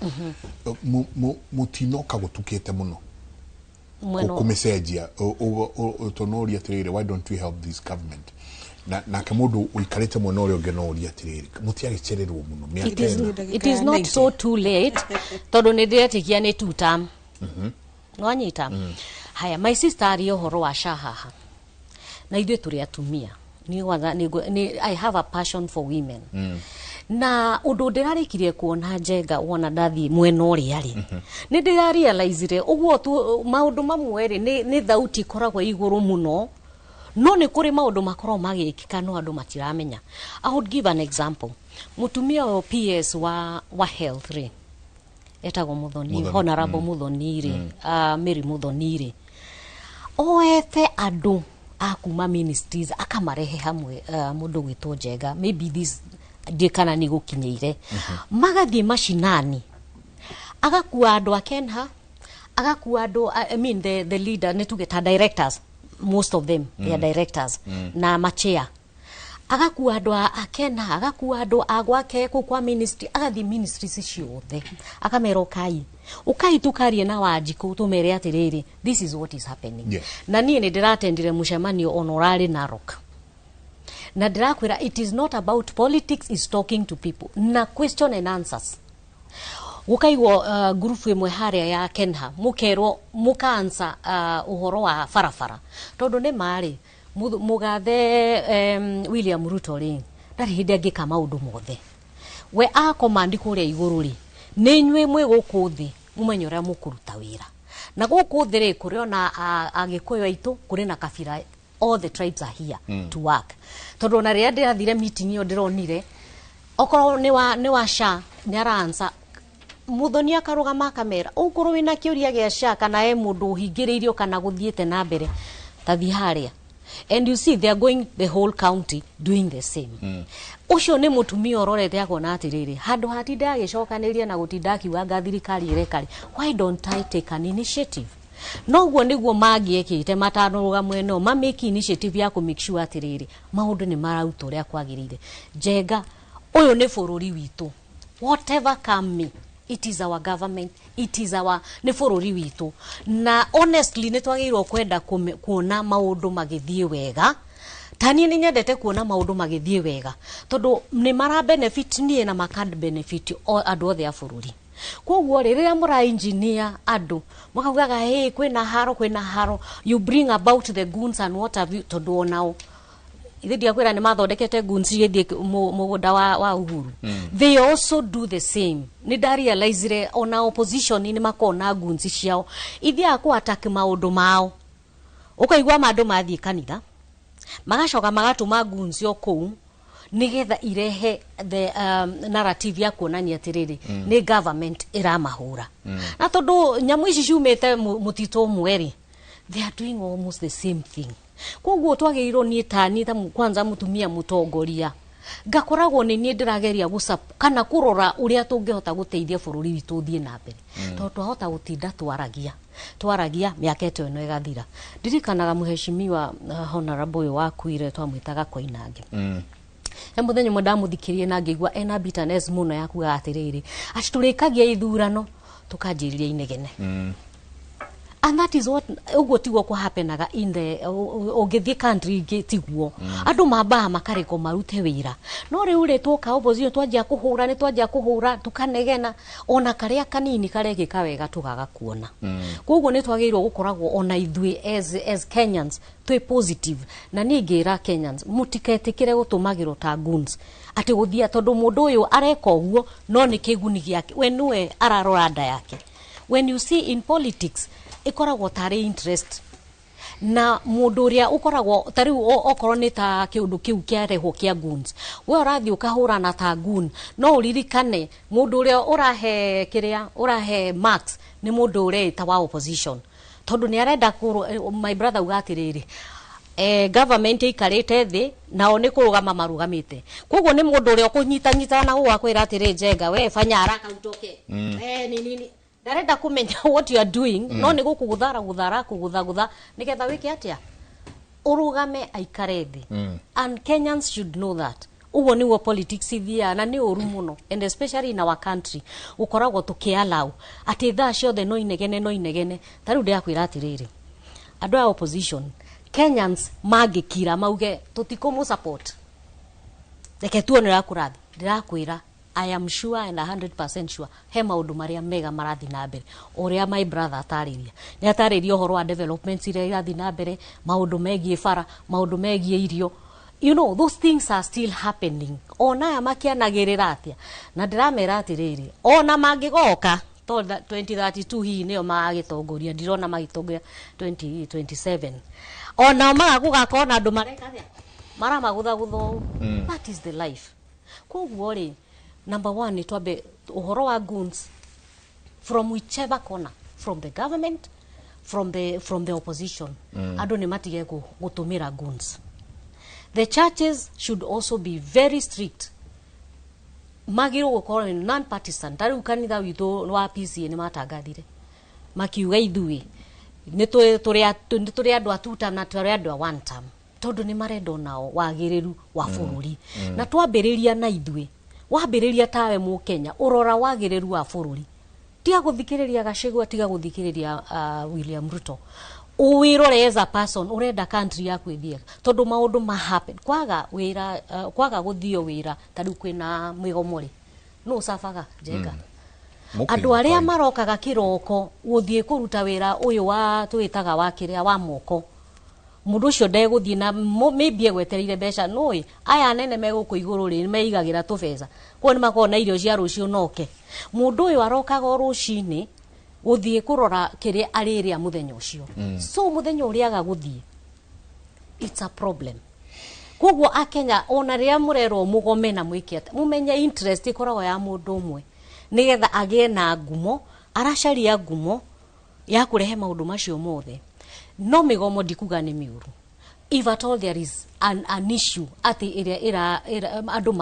mutinoka gutukite muno kumecenjia utonoria atiriri why don't we help this government na kemundu uikarite muno uri unge no uri atiriri mutiagicererwo muno miaka it is not so too late tondu ni ndiretikia ni 2 term no anyita. Haya my sister ari uhoro wa shahaha na ithuĩ tũrĩ atumia I have a passion for women na undu ndirarikirie kuona Njenga wona ndathi mwena uria ri ni ndirarealize uguo tu maundu mamwe ri ni thauti koragwo iguru muno no ni kuri maundu makorwo magikika no andu matiramenya. I would give an example. Mutumia wa PS wa health ri etagwo Muthoni Honorable Muthoni ri Mary Muthoni ri oete andu akuma ministries akamarehe hamwe mundu gwitwo Njenga maybe this ndikana ni gukinyeire magathie mashinani agakua andu akenha agakua andu I mean the leader netugeta directors most of them they are directors na machea agakua andu akenha agakua andu agwake kwa ministry agathie ministries ciothe akamero ukai tukarie na Wanjiku tumere atiriri this is what is happening na nie ni ndiratendire mucemanio honorary Narok na ndirakwira it is not about politics, is talking to people na question and answers. Ukaigwo group imwe haria ya Kenha mukerwo mukaansa uhoro wa farafara tondu ni mari mugathe William Ruto ri ndari hindi angika maundu mothe we a command kuria iguru ri ni nywe mwe guku thi mumenye uria mukuruta wira na guku thi ri kuri ona agikuyu aitu kuri na kabira all the tribes are here to work tondu na ria ndirathire meeting yo ndironire okoro ni wa sha ni aransa Muthoni akarugama kamera ukuru wina kiuria gia sha kana mundu hingiriirio kana guthiete na mbere tathi haria and you see they are going the whole county doing the same. Ucio ni mutumia ororete akona atiriri handu hatinda agicokaniria na gutinda akiwa thirikari irekari why don't I take an initiative noguo niguo mangiekite matanuruga mweno ma make initiative ya ku make sure atiriri maundu ni marauta uria kwagirire Njenga uyu ni bururi witu whatever come it is our government, it is our ni bururi witu na honestly ni twagirwo kwenda kuona maundu magithie wega tani ni nyendete kuona maundu magithie wega tondu ni mara benefit nie na makad benefit andu othe a bururi koguo riria mura engineer andu mukaugaga hey kwina haro you bring about the goons and what have you tondu onao ithidia kwira ni mathondekete goons yethie mugunda wa Uhuru they also do the same ni realize ona opposition ni makona goons ciao ithia ku attack maundu mao ukaigwa mandu mathie kanitha magacoka magatuma goons yo kou nigetha irehe the narrative ya kuonania atiriri ni government iramahura na tondu nyamu ici ciumite mutito mweri they are doing almost the same thing koguo twagiriro ni tani ta kwanza mutumia mutongoria ngakoragwo ni nie ndirageria gucap kana kurora uria tungihota guteithia bururi witu thie na mbere tondu twahota gutinda twaragia miaka eno igathira ndirikanaga muheshimiwa honorable wakuire twamwitaga Koinange muthenya mwe ndamuthikirie na ngigwa ena bitterness muno ya kuga atiriri aciturikagia ithurano tukanjiriria inegene and that is what ugo tigwo kwa happenaga in the ogithie country tigwo andu mamba makareko marute wira no riu ri twoka opposition twajia kuhura tukanegena ona karia kanini karekika wega tugaga kuona koguo ni twagirwo gukoragwo ona ithui as Kenyans twi positive na ningira Kenyans mutiketikire gutumagiro ta goons ati guthia tondu mundu uyu areka uguo no ni kiguni giake we niwe ararora nda yake when you see in politics ikoragwo tari interest na mundu uria ukoragwo tari okorwo ni ta kiundu kiu kiarehwo kia goons we urathi ukahura na ta goon no uririkane mundu uria urahe marks ni mundu uria ta wa opposition tondu ni arenda my brother ugatiriri government ikarite thi nao ni kurugama marugamite koguo ni mundu uria kunyita na gwa kwira atiri Njenga we fanya haraka utoke nini darenda kumenya what you are doing no ni gukugutha nigetha wiki atia urugame aikare thi and Kenyans should know that ugo ni wo politics ithia na ni uru muno and especially in our country ukoragwo tukialau ati tha ciothe no inegene tariu ndia kwira atiriri andu a opposition Kenyans magikira mauge tutikumu support reke tuonera kurathi ndirakwira I am sure and 100% sure he maundu maria mega marathi na mbere uria my brother atariria ni atariria horo wa developments iria irathi na mbere maundu megie bara maundu megie irio you know those things are still happening ona ya makianagirira atia na ndiramera atiriri ona mangigoka to 2032 hii niyo magitongoria ndirona magitongoria 2027 ona magakugakona andu mareka atia maramagutha gutho that is the life koguo ri number 1 ni twabe uhoro wa goons from whichever corner from the government from the opposition andu ni matige gutumira goons the churches should also be very strict magiro gukorwo ni non partisan tari kanitha witu wa PCA ni matangathire makiuga ithui ni turi andu atuta na turi andu a one term tondu ni marendo nao wagiriru wa bururi na twambiriria na ithui wambiriria tawe mu Kenya urora wagiriru wa bururi tiga guthikiriria Gachagua tiga guthikiriria William Ruto uwirore as a person urenda country yaku ithie tondu maundu ma happen kwaga guthio wira tari kwina mwigomori no safaga Njenga andu aria marokaga kiroko guthie kuruta wira uyu wa twitaga wa kiria wa moko mundu ucio ndeguthie na maybe egwetereire mbeca noi aya nene meguku iguru ri meigagira tubeza ko ni makona irio cia rucio noke mundu uyu arokaga rucini guthie kurora kiria ariria muthenya ucio so muthenya uria agaguthie it's a problem koguo akenya ona ria murero mugome na mwikete mumenye interest ikoragwo ya mundu umwe nigetha agie na ngumo aracaria ngumo ya kurehe maundu macio mothe no migomo ndikuga ni miuru if at all there is an issue ati ira andu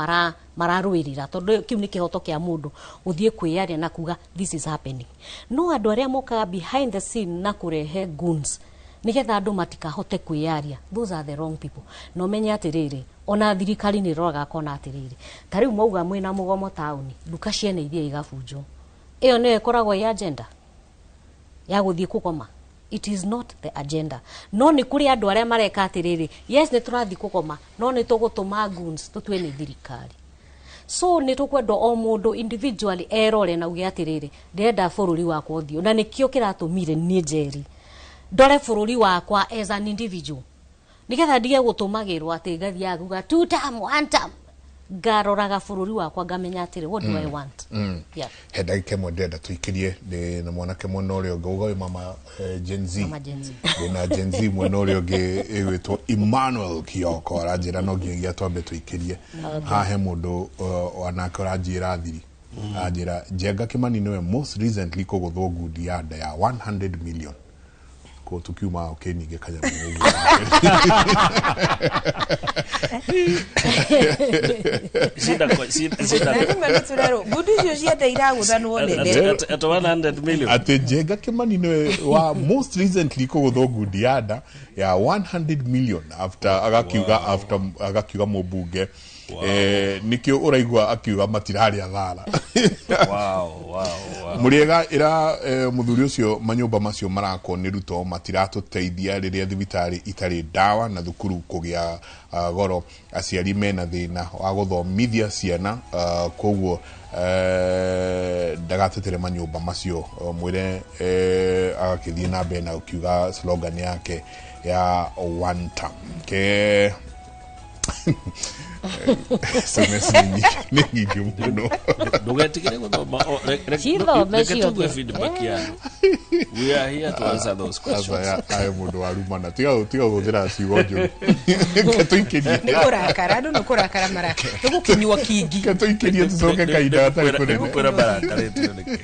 mararwirira tondu kiu ni kihoto kia mundu uthie kwiyaria na kuga this is happening no andu aria moka behind the scene na kurehe goons nigetha andu matikahote kwiyaria, those are the wrong people. No menye atiriri ona thirikari ni roraga kona atiriri tariu mauga mwina mugomo tauni duka ciene ithia igabunjo iyo ni ikoragwo ya agenda ya guthie kugoma. It is not the agenda. No ni kuri andu aria mareka atiriri yes ni turathi kugoma no ni tugutuma goons tutwe ni thirikari. So ni tukwenda o mundu individually erore na uge atiriri ndenda bururi wakwa uthio na nikio kiratumire ni njeri ndore bururi wakwa as an individual nigetha ndige gutumagirwo ati ngathi aguga 2 term 1 term ngaroraga bururi wakwa ngamenya atiri what do I want. Yeah, heda kemo ndenda tuikirie na mwanake mwana uri uga mama Gen Z na Gen Z mwana uri uge witwo Emmanuel Kioko aranjira no nginya twambe tuikirie hahe mundu wanake aranjira thiri anjira Njenga Kimani niwe most recently kuguthwo ngundi ya 100 million ko tukiuma nige kanya mungu sida ngumbe turero gudu cio cia iraguthanwo nene at 100 million ate Njenga Kimani niwe wa most recently kuguthwo ngundi ya 100 million after agakiuga mubunge nikio uraigwa akiuga matirari athara. wow muriega ira muthuri ucio manyumba macio marako ni ruto matiratuteithia riria thibitari itari dawa na thukuru kugia goro aciari mena thina wa guthomithia ciana koguo ndagatetere manyumba macio mwire agakithie na mbere na ukiuga slogan yake ya one term ke semesini ningi muno ndugetigire guthoma reke feedback yanu. We are here to answer those questions. Ayo mundu warumana tiga guthira ciugo njuru ketuikirie nikurakara ndu nikurakara mara tugukinywa kingi ketuikirie tucoke kaida atari kunene kwera barakarete niki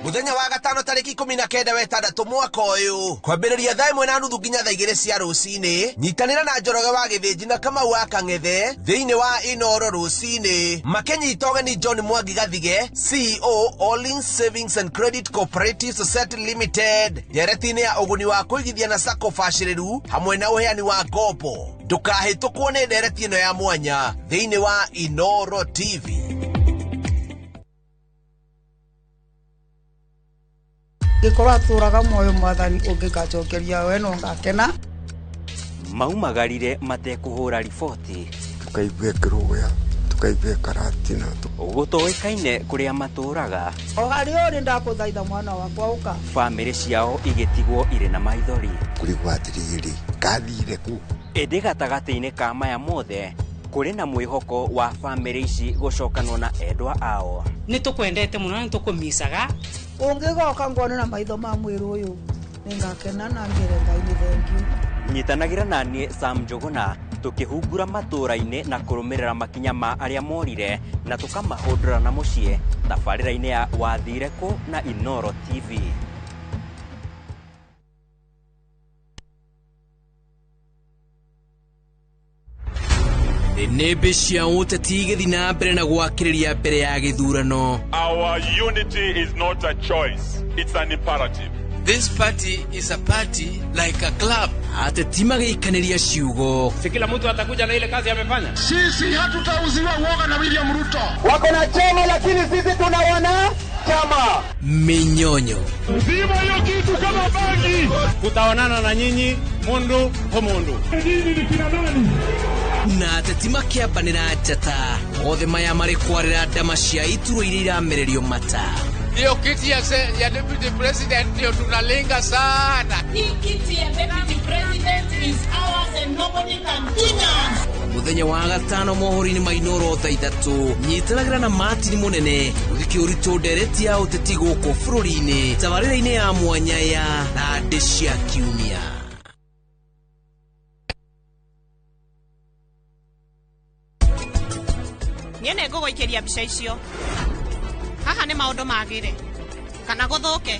Muthenya wa gatano tariki 19 wetandatu mwaka uyu kwambiriria thaa 1:30 nginya thaa 2 cia rucini nyitanira na Njoroge wa Githĩnji na Kamau wa Kang'ethe thiini wa Inoro rucini makenyita ũgeni John Mwangi Gathige CEO All-in Savings and Credit Cooperative Society Limited nderetini ya ũguni wa kũigithia na sacco bacĩrĩru hamwe na ũheani wa ngombo ndũkahĩtũkwo nĩ ndereti ĩno ya mwanya thiini wa Inoro TV. Gikorwa turaga moyo mwathani ungikacokeria we no ngakena maumagarire matekuhura riboti tukaigue kiruya tukaigue karatina gutoikaine kuria maturaga o hari uri ndakuthaitha mwana wakwa uka family ciao igetigwo ire na maithori kurigwa atiriri kathire ku indi gatagati-ini ka maya mothe kuri na mwihoko wa family ici gucokanwo na endwa ao ni tukwendete muno ni tukumisaga ungigoka ngone na maitho ma mwiru uyu ningakena na ngire Ngai ni thank you. Nyitanagira nanie Sam Njuguna tukihungura matura-ini na kurumirira makinya ma aria morire na tukamahundura na mucie tabarira-ini ya wathire ku na Inoro TV. Nebe cia Ũteti igĩthi na mbere na gwakĩrĩria mbere ya gĩthurano. Our unity is not a choice, it's an imperative. This party is a party like a club. Ateti magĩikanĩria ciugo. Si kila mtu atakuja na ile kazi amefanya. Sisi hatutauziwa uoga na William Ruto. Wako na chama lakini sisi tuna wana chama. Minyonyo. Zima hiyo kitu kama bangi. Tutaonana na nyinyi mundu kwa mundu. Nyinyi ni kina nani? Na ateti makĩambanĩra njata othe maya marĩ kwarĩra ndama cia iturwa iria iramererio mata. Hiyo kiti ya deputy president ndio tunalenga sana. Hii kiti ya deputy president is ours and nobody can touch us. Muthenya wa gatano mohoro-inĩ ma Inoro thaa 3 nyitanagĩra na Martin Munene gũthikia ũritũ ndereti ya ũteti gũkũ bũrũri-inĩ tabarĩra-inĩ ya mwanya ya Ndĩ cia Kiumia. Niene ngũgũikĩria mbica icio. Haha nĩ maũndũ magĩre. Kana gũthũke.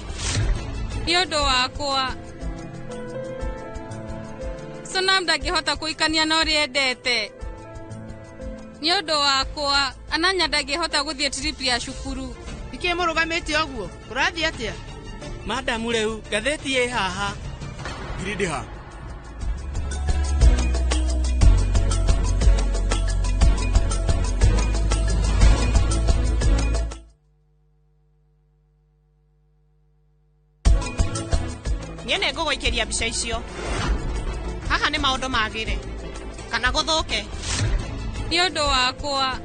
Nĩ ũndũ wakwa. Sonam ndangĩhota kũikania na ũrĩa endete. Nĩ ũndũ wakwa, Ananya ndangĩhota gũthiĩ trip ya cukuru. Nĩkĩĩ mũrũgamĩte ũguo? Ũrathiĩ atĩa? Madamu rĩu, ngathĩti ĩ haha. Giridi ha. Niene ngũgũikĩria mbica icio. Haha nĩ maũndũ magĩre. Kana gũthũke. Nĩ ũndũ wakwa.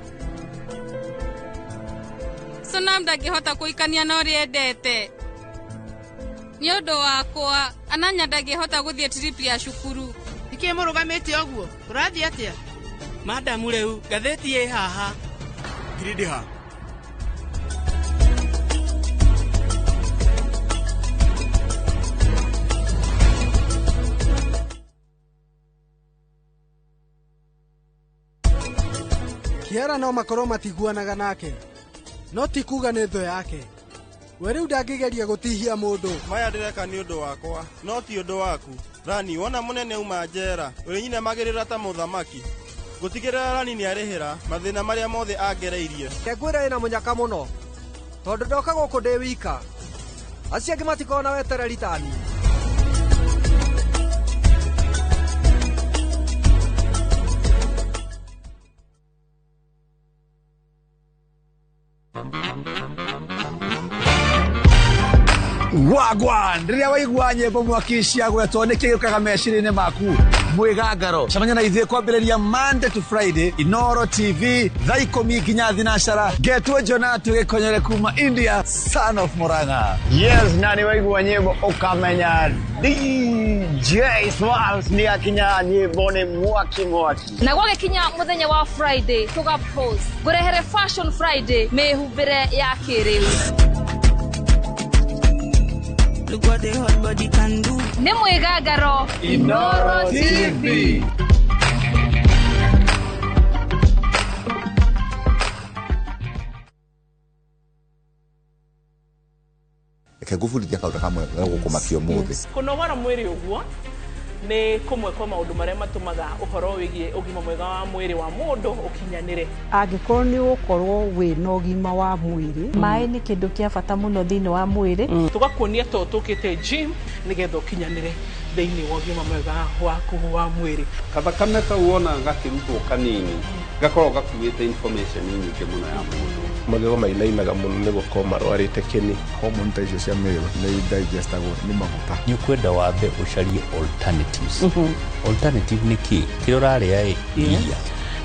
Sonam ndangĩhota kũikania na ũrĩa endete. Nĩ ũndũ wakwa, Ananya ndangĩhota gũthiĩ trip ya cukuru. Nĩkĩĩ mũrũgamĩte ũguo? Ũrathiĩ atĩa? Madamu rĩu, ngathĩti ĩ haha. Giridi ha. Kiara no makorwo matiguanaga nake. No ti kuga nĩ thũ yake. We rĩu ndangĩgeria gũtihia mũndũ. Maya ndĩreka nĩ ũndũ wakwa, no ti ũndũ waku. Rani, wona mũnene uma njera, ũrĩ nyine magĩrĩra ta mũthamaki. Gũtigĩrĩra Rani nĩ arĩhĩra mathĩna marĩa mothe angereirie. Ngwĩra ĩna mũnyaka mũno. Tondũ ndoka gũkũ ndĩ wika. Acio angĩ matikona wetereri tani. Wagwan, rĩrĩa waigua nyĩmbo mwaki ciagwetwo nĩ kĩgĩũkaga meciria-inĩ maku mwĩgangaro. Cemania na ithuĩ kwambĩrĩria Monday to Friday, Inoro TV, thaa 10 nginya thinacara. Getwo Jonatu gĩkonyere kuma India, son of Murang'a. Yes, na nĩ waigua nyĩmbo ũkamenya DJ Swals nĩ akinya nyĩmbo nĩ mwaki. Na gwagĩkinya mũthenya wa Friday, tũga-post ngũrehere Fashion Friday, mĩhumbĩre ya kĩrĩu. Look what the hot body can do. Nĩ mwĩgangaro Inoro TV. Reke ngũbundithia kaũndũ kamwe ga gũkũmakia ũmũthĩ. Kũnogora mwĩrĩ ũguo nĩ kũmwe kwa maũndũ marĩa matũmaga ũhoro wĩgiĩ ũgima mwega wa mwĩrĩ wa mũndũ ũkinyanĩre. Angĩkorwo nĩ ũkorwo wĩna ũgima wa mwĩrĩ, maĩ nĩ kĩndũ kĩa bata mũno thĩinĩ wa mwĩrĩ. Tugakuonia to tũkĩte gym nĩgetha ũkinyanĩre thĩinĩ wa ũgima mwega waku wa mwĩrĩ. Kathakame kau wona gakĩrutwo kanini gakorwo gakuĩte information nyingĩ mũno ya mũndũ. Magego mainainaga mũno nĩ gũkorwo marwarĩte kĩni. Hormone ta icio cia mĩĩrĩ nĩ digestagwo nĩ maguta. Nĩ ũkwenda wambe ũcarie alternatives. Alternative nĩ kĩ? Kĩrĩa ũrarĩa iria.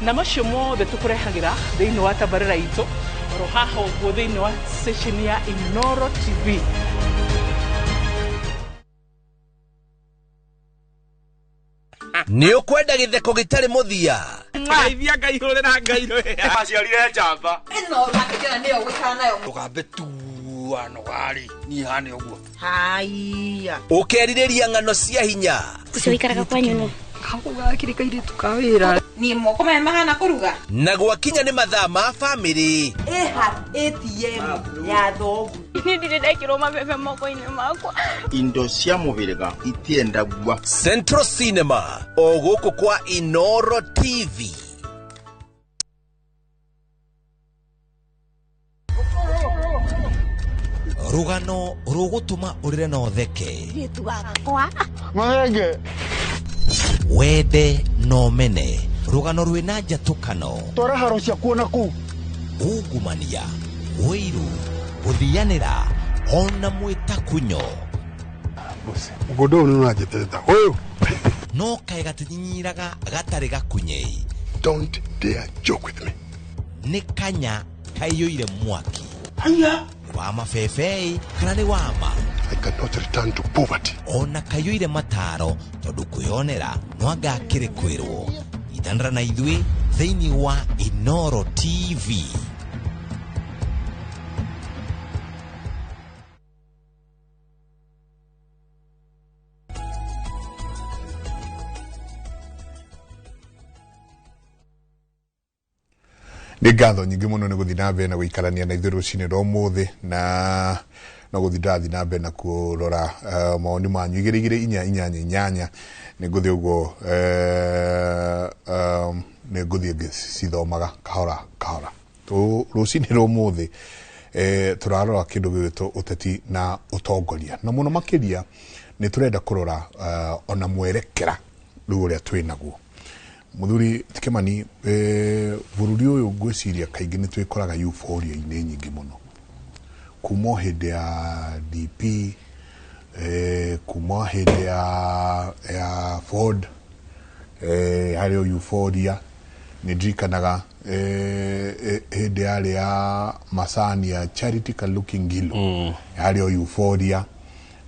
Na macio mothe tũkũrehagĩra thĩinĩ wa tabarĩra itũ oro haha ũguo thĩinĩ wa station ya Inoro TV. Nĩ ũkwenda gĩtheko gĩtarĩ mũthia. Ngeithia ngaihũrĩra ngairũ. Aciarire njamba. Ĩno makĩkĩra nĩyo gwĩkana nayo. Tũgambe tuano gari niĩ hane ũguo. Haiya. Ũkerirĩria ng'ano cia hinya. Ũcio wĩikaraga kwa nyũnũ. Kaguga kĩrĩ kairĩtu ka wĩra. Niĩ moko maya mahana kũruga. Na gwakinya nĩ mathaa ma bamĩrĩ. Ĩha ATM ya thogu. Nĩ ndirĩ ndekĩrwo mabebe moko-inĩ makwa. Indo cia mũhĩrĩga itiendagua. Central Cinema o gũkũ kwa Inoro TV. Rũgano rũgũtũma ũrĩre na ũtheke. Gĩtu gakwa. Mwenge. Wende no mene. Rũgano rwĩna njatũkano. Twara haro cia kuona kuu. Ungumania, wĩiru, gũthianĩra, ona mwĩtakunyo. Mũgũndũ ũyũ nĩ ũranjĩtĩte ũyũ. No kaĩ gatinyiraga gatarĩ gakunyei. Don't dare joke with me. Nĩ kanya kaiyũire mwaki. Haya. Wa mabebei kana nĩ wama. I cannot return to poverty. Ona kaiyũire mataro tondũ kwĩonera nwanga kĩrĩ kwĩrwo. Ithanĩra na ithuĩ thĩinĩ wa Inoro TV. nĩ ngatho nyingĩ mũno nĩ gũthiĩ na mbere na gũikarania na ithuĩ rũcinĩ rwa ũmũthĩ na no gũthiĩ ndathi na mbere na kũrora maoni manyu 22488 nĩ ngũthiĩ ũguo nĩ ngũthiĩ ngĩcithomaga kahora kahora rũcinĩ rwa ũmũthĩ turarora kĩndũ gĩgwĩtwo ũteti na ũtongoria na mũno makĩria nĩ tũrenda kũrora ona mwerekera rĩu ũrĩa twĩnaguo Mũthuri Tikemani bũrũri ũyũ ngwĩciria kaingĩ nĩ twĩkoraga euphoria-inĩ nyingĩ mũno kuma hĩndĩ ya DP kuma hĩndĩ ya Ford harĩ euphoria nĩ ndirikanaga hĩndĩ yarĩ ya macani ya Charity Kaluki Ngilu harĩ euphoria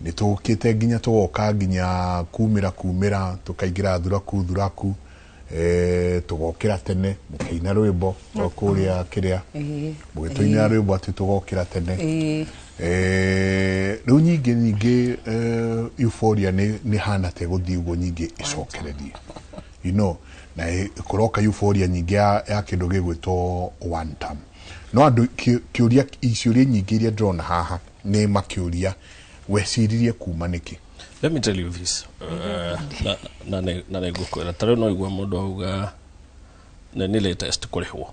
nĩ tũkĩte nginya tũgoka nginya kumĩra tũkaingĩra thuraku tugokĩra tene mũkĩina rwĩmbo kũrĩa kĩrĩa mũgĩtũina rwĩmbo atĩ tugokĩra tene rĩu nyingĩ euphoria nĩ hana te gũthiĩ ũguo nyingĩ icokererie you know na kũroka euphoria nyingĩ ya kĩndũ gĩgwĩtwo one time no andũ kĩũria nyingĩ iria ndĩrona haha nĩ makĩũria weciririe kuma nĩkĩ. Let me tell you this. Na nĩngũkwĩra tarĩu no igua mũndũ auga nĩ latest kũrĩhwo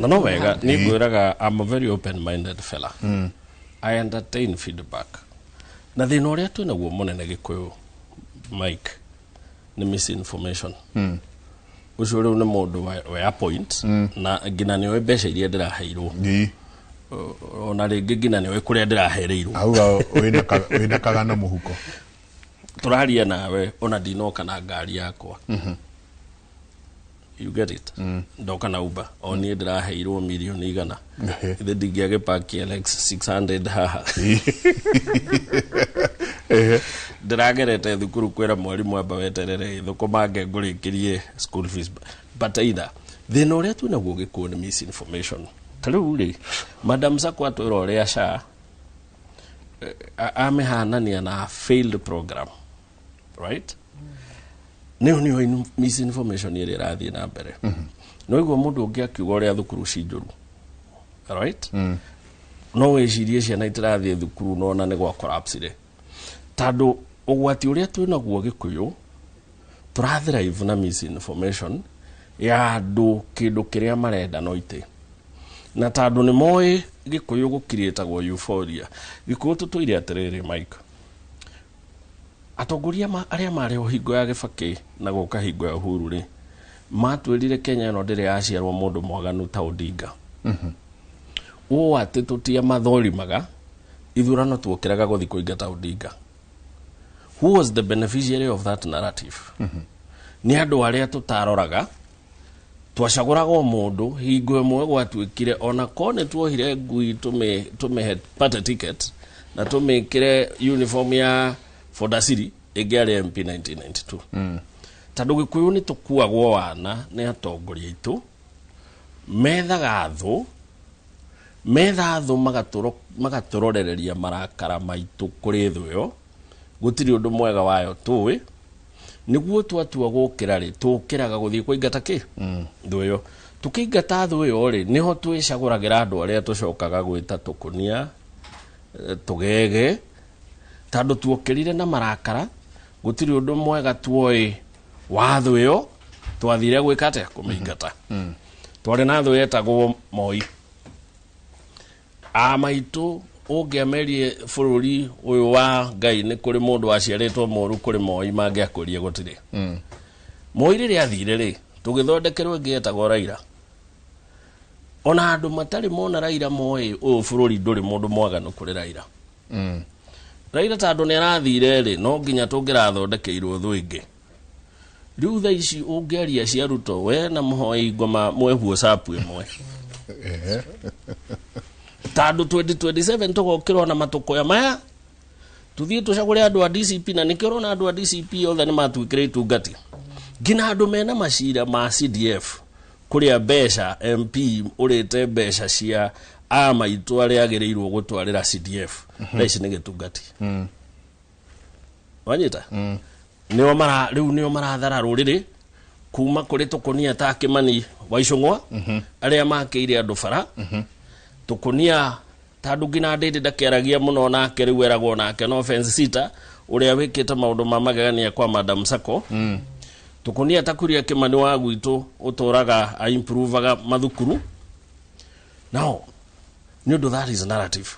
na no wega nĩ ngwĩraga I'm a very open-minded fella. I entertain feedback na thĩna ũrĩa twĩnaguo mũnene Gĩkũyũ Mike nĩ misinformation. Ũcio rĩu nĩ mũndũ we appoint na nginya nĩoĩ mbeca iria ndĩraheirwo ona rĩngĩ nginya nĩoĩ kũrĩa ndĩrahereirwo auga wĩna kagana mũhuko tũraria nawe ona ndinoka na ngari yakwa you get it ndoka na Uber o niĩ ndĩraheirwo mirioni igana ithe ndingĩagĩpakia Lex 600 haha ndĩragerete thukuru kwĩra mwarimũ amba weterere thũkũma ngũrĩkĩrie school fees but either thĩna ũrĩa twĩnaguo Gĩkũyũ nĩ misinformation tarĩu rĩ Madam Sako atwĩra ũrĩa SHA amehanania na failed program right nĩyo misinformation ĩrĩa ĩrathiĩ na mbere no igua mũndũ ũngĩ akiuga ũrĩa thukuru cinjũru right no wĩcirie ciana itirathiĩ thukuru no na nĩ gwa collapse tondũ ũgwati ũrĩa twĩnaguo Gĩkũyũ tũrathrive na misinformation ya andũ kĩndũ kĩrĩa marenda no ite na tondũ nĩ moĩ Gĩkũyũ gũkiriĩtagwo euphoria Gĩkũyũ tũtũire atĩrĩrĩ Mike atongoria arĩa marĩ o hingo ya Kibaki na gũka hingo ya Uhuru rĩ matwĩrire Kenya ĩno ndĩrĩ yaciarwo mũndũ mwaganu ta Odinga ũũ atĩ tũtia mathorimaga ithurano tuokĩraga gũthiĩ kũingata Odinga. Who was the beneficiary of that narrative? Nĩ andũ arĩa tũtaroraga twacagũraga mũndũ hingo ĩmwe gwatuĩkire ona kone tuohire ngui tũmehe pate ticket na tũmĩkĩre uniform ya Fodasiri ĩngĩarĩ MP 1992 tondũ Gĩkũyũ nĩ tũkuagwo wana nĩ atongoria aitũ metha thũ magatũrorereria marakara maitũ kũrĩ thũ ĩyo gũtirĩ ũndũ mwega wayo tũĩ nĩguo twatua gũkĩra rĩ tũkĩraga gũthiĩ kũingata kĩ thũ ĩyo tũkĩingata thũ ĩyo rĩ niho twĩcagũragĩra andũ arĩa tũcokaga gwĩta tũkũnia tũgege tondũ tuokĩrire na marakara gũtirĩ ũndũ mwega tuoĩ wa thũ ĩyo twathire gwĩka atĩa kũmĩingata twarĩ na thũ yetagwo Moi maitũ ũngĩamerie bũrũri ũyũ wa Ngai nĩ kũrĩ mũndũ waciarĩtwo mũru kũrĩ Moi mangĩakũrie gũtirĩ Moi rĩrĩa athire rĩ tũgĩthondekerwo ĩngĩ yetagwo Raila ona andũ matarĩ mona Raila moĩ ũyũ bũrũri ndũrĩ mũndũ mwaganu kũrĩ Raila Raila tondũ nĩ arathire rĩ no nginya tũngĩrathondekeirwo thũ ĩngĩ rĩu thaa ici ũngĩaria cia Ruto we na Mũhoi ngoma mwehuo sapu ĩmwe tondũ 2027 tũgokĩrwo na matũkoya maya tũthiĩ tũcagũre andũ a DCP na nĩkĩo ũrona andũ a DCP othe nĩ matuĩkĩre itungati ngina andũ mena macira ma CDF kũrĩa mbeca MP ũrĩte mbeca cia maitũ arĩa agĩrĩirwo gũtwarĩra CDF na ici nĩ gĩtungati wanyita rĩu nĩo marathara rũrĩrĩ kuma kũrĩ tũkũnia ta Kĩmani Waicung'wa aria makeire andu bara tukunia tandu ngina ndindi ndakeragia muno nake riu eragwo nake no offense sita uria wikite maundu ma magegania kwa Madam Sako tukunia takuria Kimani wa gwitu uturaga improvaga mathukuru. Now nyondo that is narrative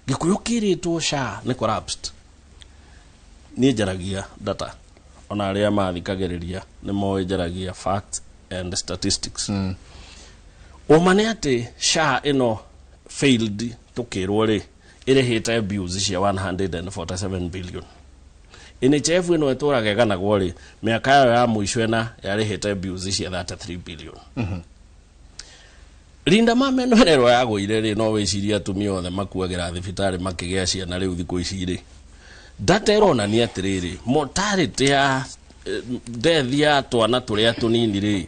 gikuyu kiritwo sha ni collapsed ni jaragia data ona aria mathikagiriria ni moe jaragia facts and statistics omane ati sha ino failed tukirwo ri irihite abuse cia 147 billion NHF ino eturaga ganagwo ri miaka ya muico ena yarihite abuse cia 33 billion Linda mame no rero yagoire ri no wiciria atumia othe makuagira thibitari makigia ciana riu thiku ici ri data irona ni atiriri mortality ya death ya twana turia tunini ri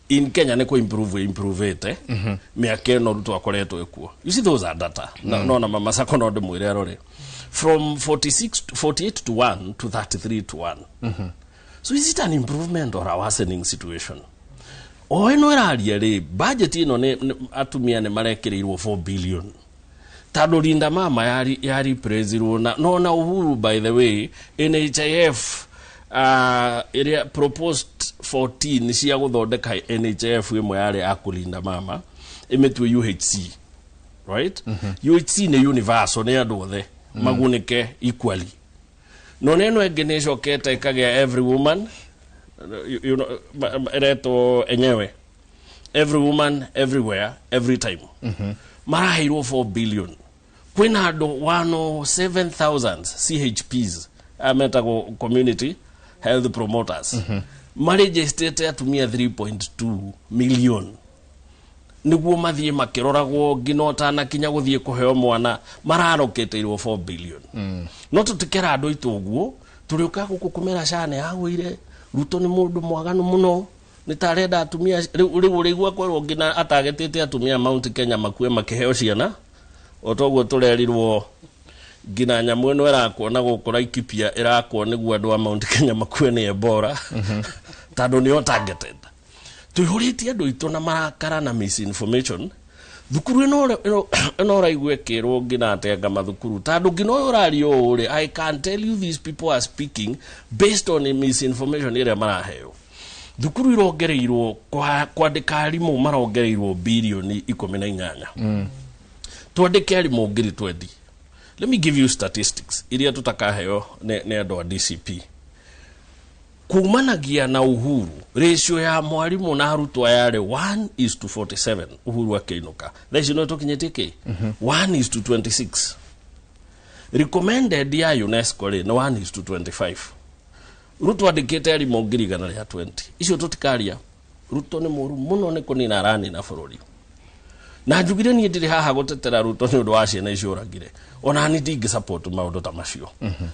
in Kenya ne ko improve it miaka ino ruto akoretwo ekuo. You see those are data no na Mama Sako no ndimwire rore from 48 to 1 to 33 to 1 so is it an improvement or a worsening situation? O ino iraria ri budget ino ne atumia ne marekereirwo 4 billion tado Linda mama yari prezirwo no na Uhuru by the way NHIF area proposed 14 cia guthondeka NHIF imwe yari akulinda mama imetwe UHC right UHC ne universal ne andu othe magunike equally no neno engene cokete ikagia every woman you know ereto enyewe every woman everywhere every time marahirwo 4 billion kwina andu 107,000 CHPs ametago community health promoters registered atumia 3.2 million niguo mathie makiroragwo nginota na kinya guthie kuheo mwana mararoketeirwo 4 billion no tutikera andu ituguo turiuka gukumera shane agwire Ruto ni mundu mwaganu muno nitarenda atumia riu rigwa kwerwo ngina atagetete atumia Mount Kenya makue makiheo ciana otogwo turerirwo ngina nyamu ino irakuona gukura ikipia irakuo niguo andu a Mount Kenya makue ni Ebola tando ni targeted tuhuritie andu itu na marakara na misinformation thukuru ino raigwe kirwo ngina atenga mathukuru tando ngina urario uri I can tell you these people are speaking based on misinformation ire maraheo thukuru irongereirwo kwandika arimu marongereirwo bilioni 18 twandike arimu ngiri 20. Let me give you statistics iria tutakaheo ne andu a DCP kumanagia na Uhuru ratio ya mwarimu na arutwo yare 1:47 Uhuru akiinuka thaici no tukinyetike 1:26 recommended ya UNESCO ri na 1:25 Ruto andikite arimu ngiri 120 icio tutikaria Ruto ni muru muno ni kunina rani na bururi na njugire ni ndiri haha gutetera Ruto ni undu wa ciana icio uragire ona ni ndingi support maundu ta macio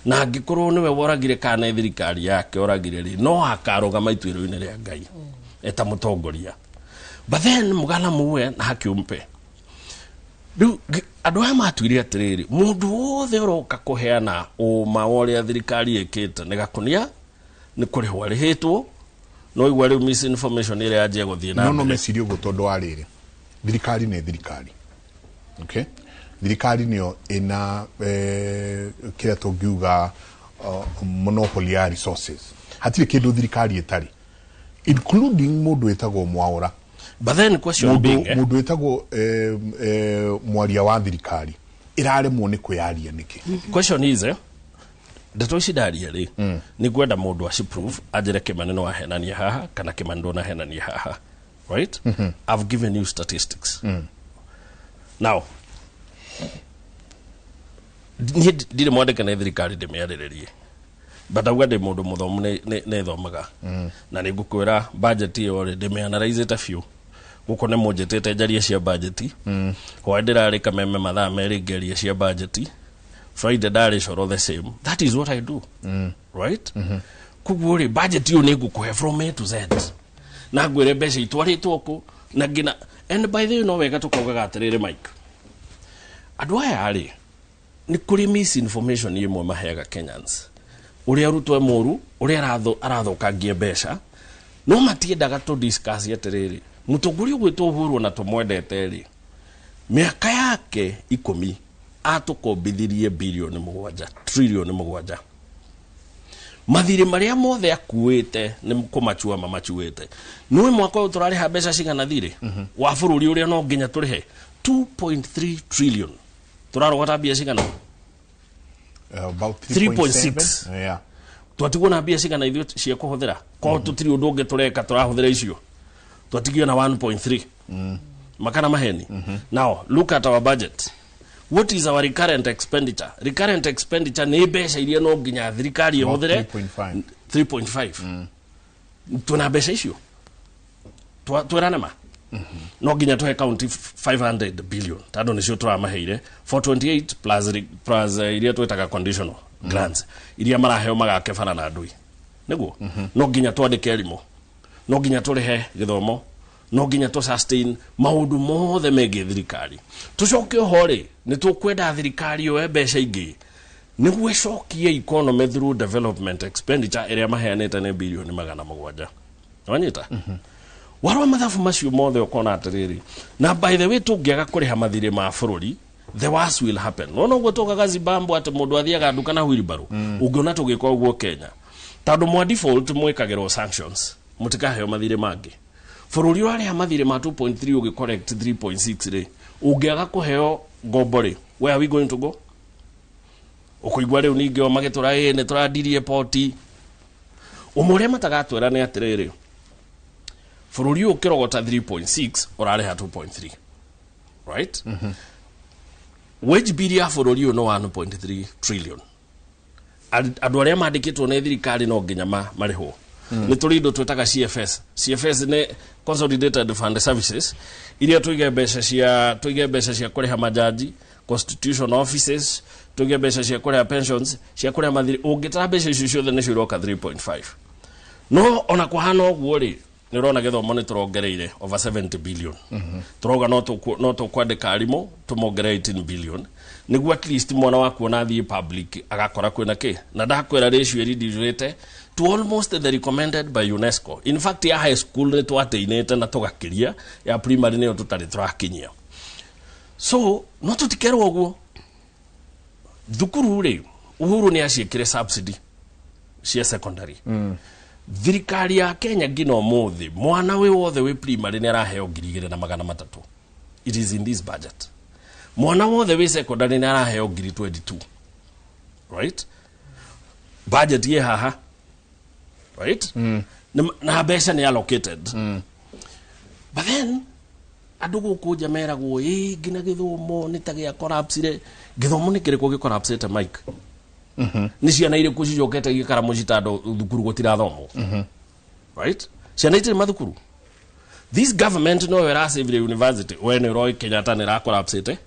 na ngikorwo niwe woragire kana thirikari yake oragire ri no akaroga maituiro-ini ria Ngai eta mutongoria but then mugala muwe na hakiumpe riu andu aya matuire atiriri mundu wothe uroka kuheana uma woria thirikari ikite ni gakunia ni kurihwa rihitwo no igwa riu misinformation ire aje guthie na no mecirio go tondu ariri thirikari ne thirikari okay thirikari nio ina kira tungiuga monopoly ya resources hatire kindu thirikari etari including mundu etagwo Mwaura but then question being mundu etagwo mwaria wa thirikari iraremwo ni kwiaria niki question is ndeto ici ndaria ri ni gwenda mundu aciprove ajire Kimani no ahenania haha kana Kimani ndo na henania haha right I've given you statistics now ndire mwandika na thirikari ndimiariririe but auga ndi mundu muthomu ne thomaga na ni ngukwira budget iyo ri ndimianalyze ta few guko ne mujitete jaria cia budget ho ndirari kameme mathaa meri ngeria cia budget Friday ndari coro the same that is what I do right kuguo ri budget iyo ni ngukuhe from A to Z na ngwire mbeca itwaritwo ku na ngina and by the way no wega tukaugaga atiriri Mike andu aya ari ni kuri misinformation imwe maheaga Kenyans uria rutwe muru uria arathukangia mbeca no matiendaga to discuss atiriri Mũtongoria gwĩtwo Uhuru na tũmwendete rĩ, mĩaka yake 10 atũkombithirie bilioni 7 trilioni 7. Mathirĩ marĩa mothe akuĩte nĩ kũmachua mamachuĩte. Nũĩ mwaka ũyũ tũrarĩha mbeca cigana thirĩ wa bũrũri ũrĩa no nginya tũrĩhe 2.3 trillion. Tũrarogota mbia cigana? About 3.6. Yeah. Twatigwo na mbia cigana ithuĩ cia kũhũthĩra? Ko tũtirĩ ũndũ ũngĩ tũreka tũrahũthĩra icio. Twatigio na 1.3. Makana maheni. Now, look at our budget. What is our recurrent expenditure? Recurrent expenditure nĩ mbeca iria no nginya thirikari ĩhũthĩre 3.5. Tuna mbeca icio. Twĩrane ma. No nginya tũhe county 500 billion. Tondũ nĩcio tũramaheire 428 plus iria twĩtaga conditional grants. Iria maraheo magake bara na ndui. Nĩguo? No nginya twandĩke arimũ. No nginya tũrĩhe gĩthomo. No nginya to sustain maundu mothe megiĩ thirikari. Tucoke ho rĩ, nĩ tũkwenda thirikari yoe mbeca ingĩ nĩguo ĩcokie economy through development expenditure ĩrĩa maheanĩte nĩ bilioni 700. Wanyita? Warwa mathabu macio mothe ũkona atĩrĩrĩ, na by the way tũngĩaga kũrĩha mathirĩ ma bũrũri, the worst will happen. No ũguo tũkaga Zimbabwe atĩ mũndũ athiaga nduka na wheelbarrow. Ũngĩona tũgĩka ũguo Kenya. Tondũ mwa default mwĩkagĩrwo sanctions. Mũtikaheo mathirĩ mangĩ. Bũrũri ũrarĩha mathirĩ ma 2.3 ũgĩ correct 3.6 rĩ, ũngĩaga kũheo ngombo rĩ, where are we going to go? Ũkũigua rĩu ningĩ o magĩtũra nĩ tũrandirie poti. Ũmũrĩa matagatwĩra nĩ atĩrĩrĩ, bũrũri ũyũ ũkĩrogota 3.6 ũrarĩha 2.3. Right? Wage bill ya bũrũri ũyũ no 1.3 trillion. Andũ arĩa mandĩkĩtwo nĩ thirikari no nginya marĩhwo. Nĩ tũrĩ indo twĩtaga CFS. CFS nĩ Consolidated Fund Services. Iria tũige mbeca cia kũrĩha majaji, constitution offices, tũige mbeca cia kũrĩha pensions, cia kũrĩha mathirĩ. Ũngĩtara mbeca icio ciothe nĩ ciroka 3.5. No ona kũhana ũguo rĩ, nĩ ũrona gĩthomo nĩ tũrongereire over 70 billion. Tũroga no tũkwandĩka arimũ tũmongerere 18 billion. Nĩguo at least mwana waku ona athiĩ public agakora kwĩna kĩ. Na ndakwĩra ratio ĩridurĩte to almost the recommended by UNESCO. In fact, ya high school nĩ twateinĩte na tũgakĩria, ya primary nĩyo tũtarĩ tũrakinyia. So, no tũtikerwo ũguo. Thukuru rĩ, Uhuru nĩ aciĩkire subsidy cia secondary. Thirikari ya Kenya ngina ũmũthĩ, mwana wĩ wothe wĩ primary nĩ araheo 2,300. It is in this budget. Mwana wothe wĩ secondary nĩ araheo 22,000. Right? Budget ye haha. Right? Na mbeca nĩ allocated. But then, andũ gũkũ nja meragwo ngina gĩthomo nĩ ta gĩa collapse. Gĩthomo nĩ kĩrĩkũ gĩ collapsete Mike? Nĩ ciana irĩkũ cicokete gĩkara mũcitando thukuru gũtirathomwo. Right? Ciana itirĩ mathukuru. This government no era save university when Roy Kenyatta nĩ ra collapsete.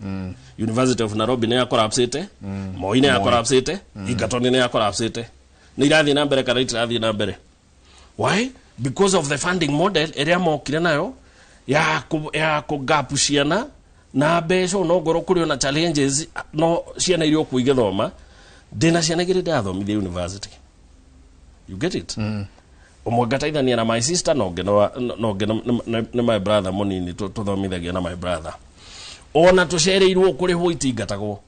University of Nairobi nĩ ya collapsete. Moi nĩ ya collapsete. Egerton nĩ ya collapsete. Nĩ irathiĩ na mbere kana itirathiĩ na mbere? Why? Because of the funding model ĩrĩa mokire nayo ya kũgapu ciana na mbeca no ngoro kũrĩ na challenges no ciana iria kũigĩthoma ndĩna ciana igĩrĩ ndathomithia university. You get it? Ũmwe ngataithania na my sister no nĩ my brother mũnini tũthomithagia na my brother. Ona tũcereirwo kũrĩhwo itingatagwo.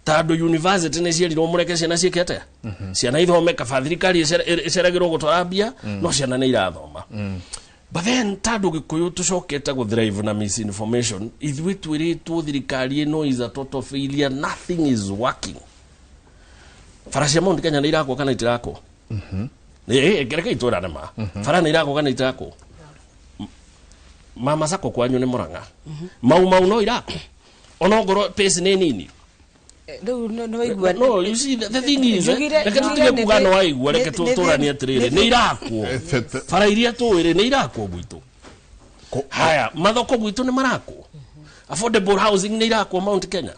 Tandũ university nĩ ciarirwo mũreke ciana ciĩkete. Ciana ithome kaba thirikari ĩceragĩrwo gũtwara mbia no ciana nĩ irathoma. But then tandũ Gĩkũyũ tũcokete gũthrive na misinformation, ithuĩ twĩrĩtwo thirikari ĩno is a total failure, nothing is working. Faracia Mount Kenya nĩ irakwo kana itirakwo? Reke itũrane ma. Fara nĩ irakwo kana itirakwo? Mama Sacco kwanyu nĩ Mũrang'a. Mau no irakwo. Ona ngoro pace nĩ nini. No, you see, the thing is, reke tutige kuga no aigua, reke tũranie atĩrĩrĩ, nĩ irakwo. Bara iria tũĩrĩ nĩ irakwo gwitũ. Haya, mathoko gwitũ nĩ marakwo. Affordable housing nĩ irakwo Mount Kenya.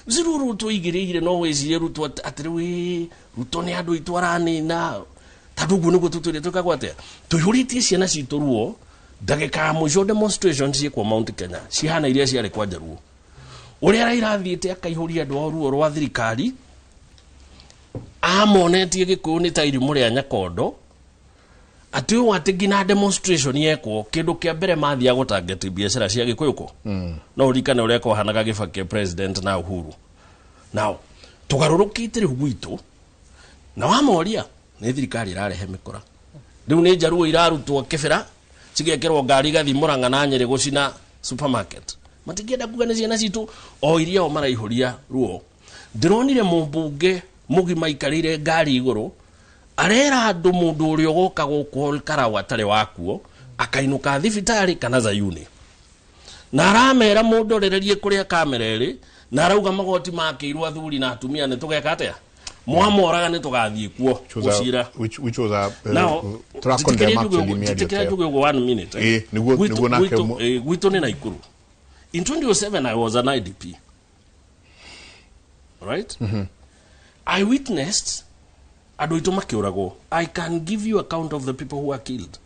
Ziru Ruto igĩrĩire no wĩcirie Ruto atĩrĩ Ruto nĩ andũ itũ aranina. Tandũ ũguo nĩguo tũtũire twĩkagwo atĩa. Tũihũrĩtie ciana citũ ruo, ndagĩka ya mũico demonstrations ciĩkwo Mount Kenya, cihana iria ciarĩ kwa Njaruo. Ũrĩa araithiĩte akaihũria andũ ruo rwa thirikari amonetie Gĩkũyũ nĩ ta irimũ rĩa Nyakondo ati u ati gina demonstration yeko kindu kia mbere mathia gutangeti biashara cia Gikuyuko no urikane uria ko hanaga Gibaki president na Uhuru now tugarurukite riu gwitu na wamoria ni thirikari irarehe mikora riu ni njaruo irarutwo kibira cigekerwo ngari gathi Murang'a na Nyeri gucina supermarket matikienda kuga ni ciana citu o iria o maraihuria ruo ndironire mumbunge mugima ikarire ngari iguru arera andu mundu uri ugoka guku Karawa atari wakuo akainuka thibitari kana Zayuni na aramera mundu rererie kuria kamera iri na arauga magoti makirwo athuri na atumia ni tugeka atia mwamoraga ni tugathie kuo gucira which was a turakondema actually media tell 1 minute niguo nake gwitu ni Naikuru in 2007 I was an IDP right I witnessed adoito makiurago. I can give you account of the people who are killed.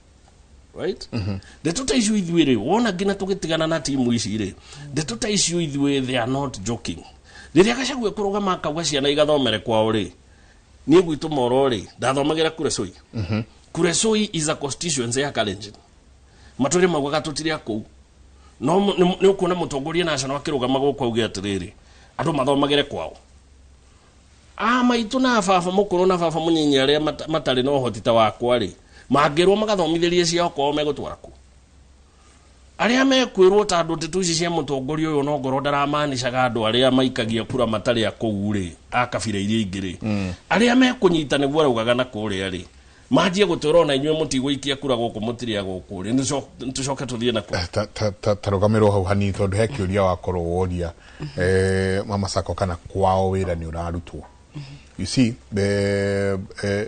Right? The total issue with we wona gina tugitigana na timu ici ri. The total issue with we they are not joking. Riria Gachagua kuruga makauga ciana igathomere kwao ri. Ni gwitu moro ri. Ndathomagira Kuresoi. Kuresoi is a constituency ya Kalenjin. Maturi magwaga tutiria ku. No ni ukuna mutongoria national akiruga mago kwauge atiriri. Andu mathomagire kwao. Maitu na baba mukuru na baba munyinyi aria matari no hotita wakwa ri mangirwo magathomithirie ciao kwao megutwara ku aria mekwirwo ta andu tituci cia mutongoria uyu no ngoro ndaramanicaga andu aria maikagia kura matari akuu ri akabira iria ingi ri aria mekunyita niguo araugaga na kuria ri manjie gutwira ona inywe mutigwikia kura guku mutiria guku ri ntucoke tuthie na ku tarugamirwo hau hani tondu he kiuria wakorwo woria mama sako kana kwao wira ni urarutwo. You see,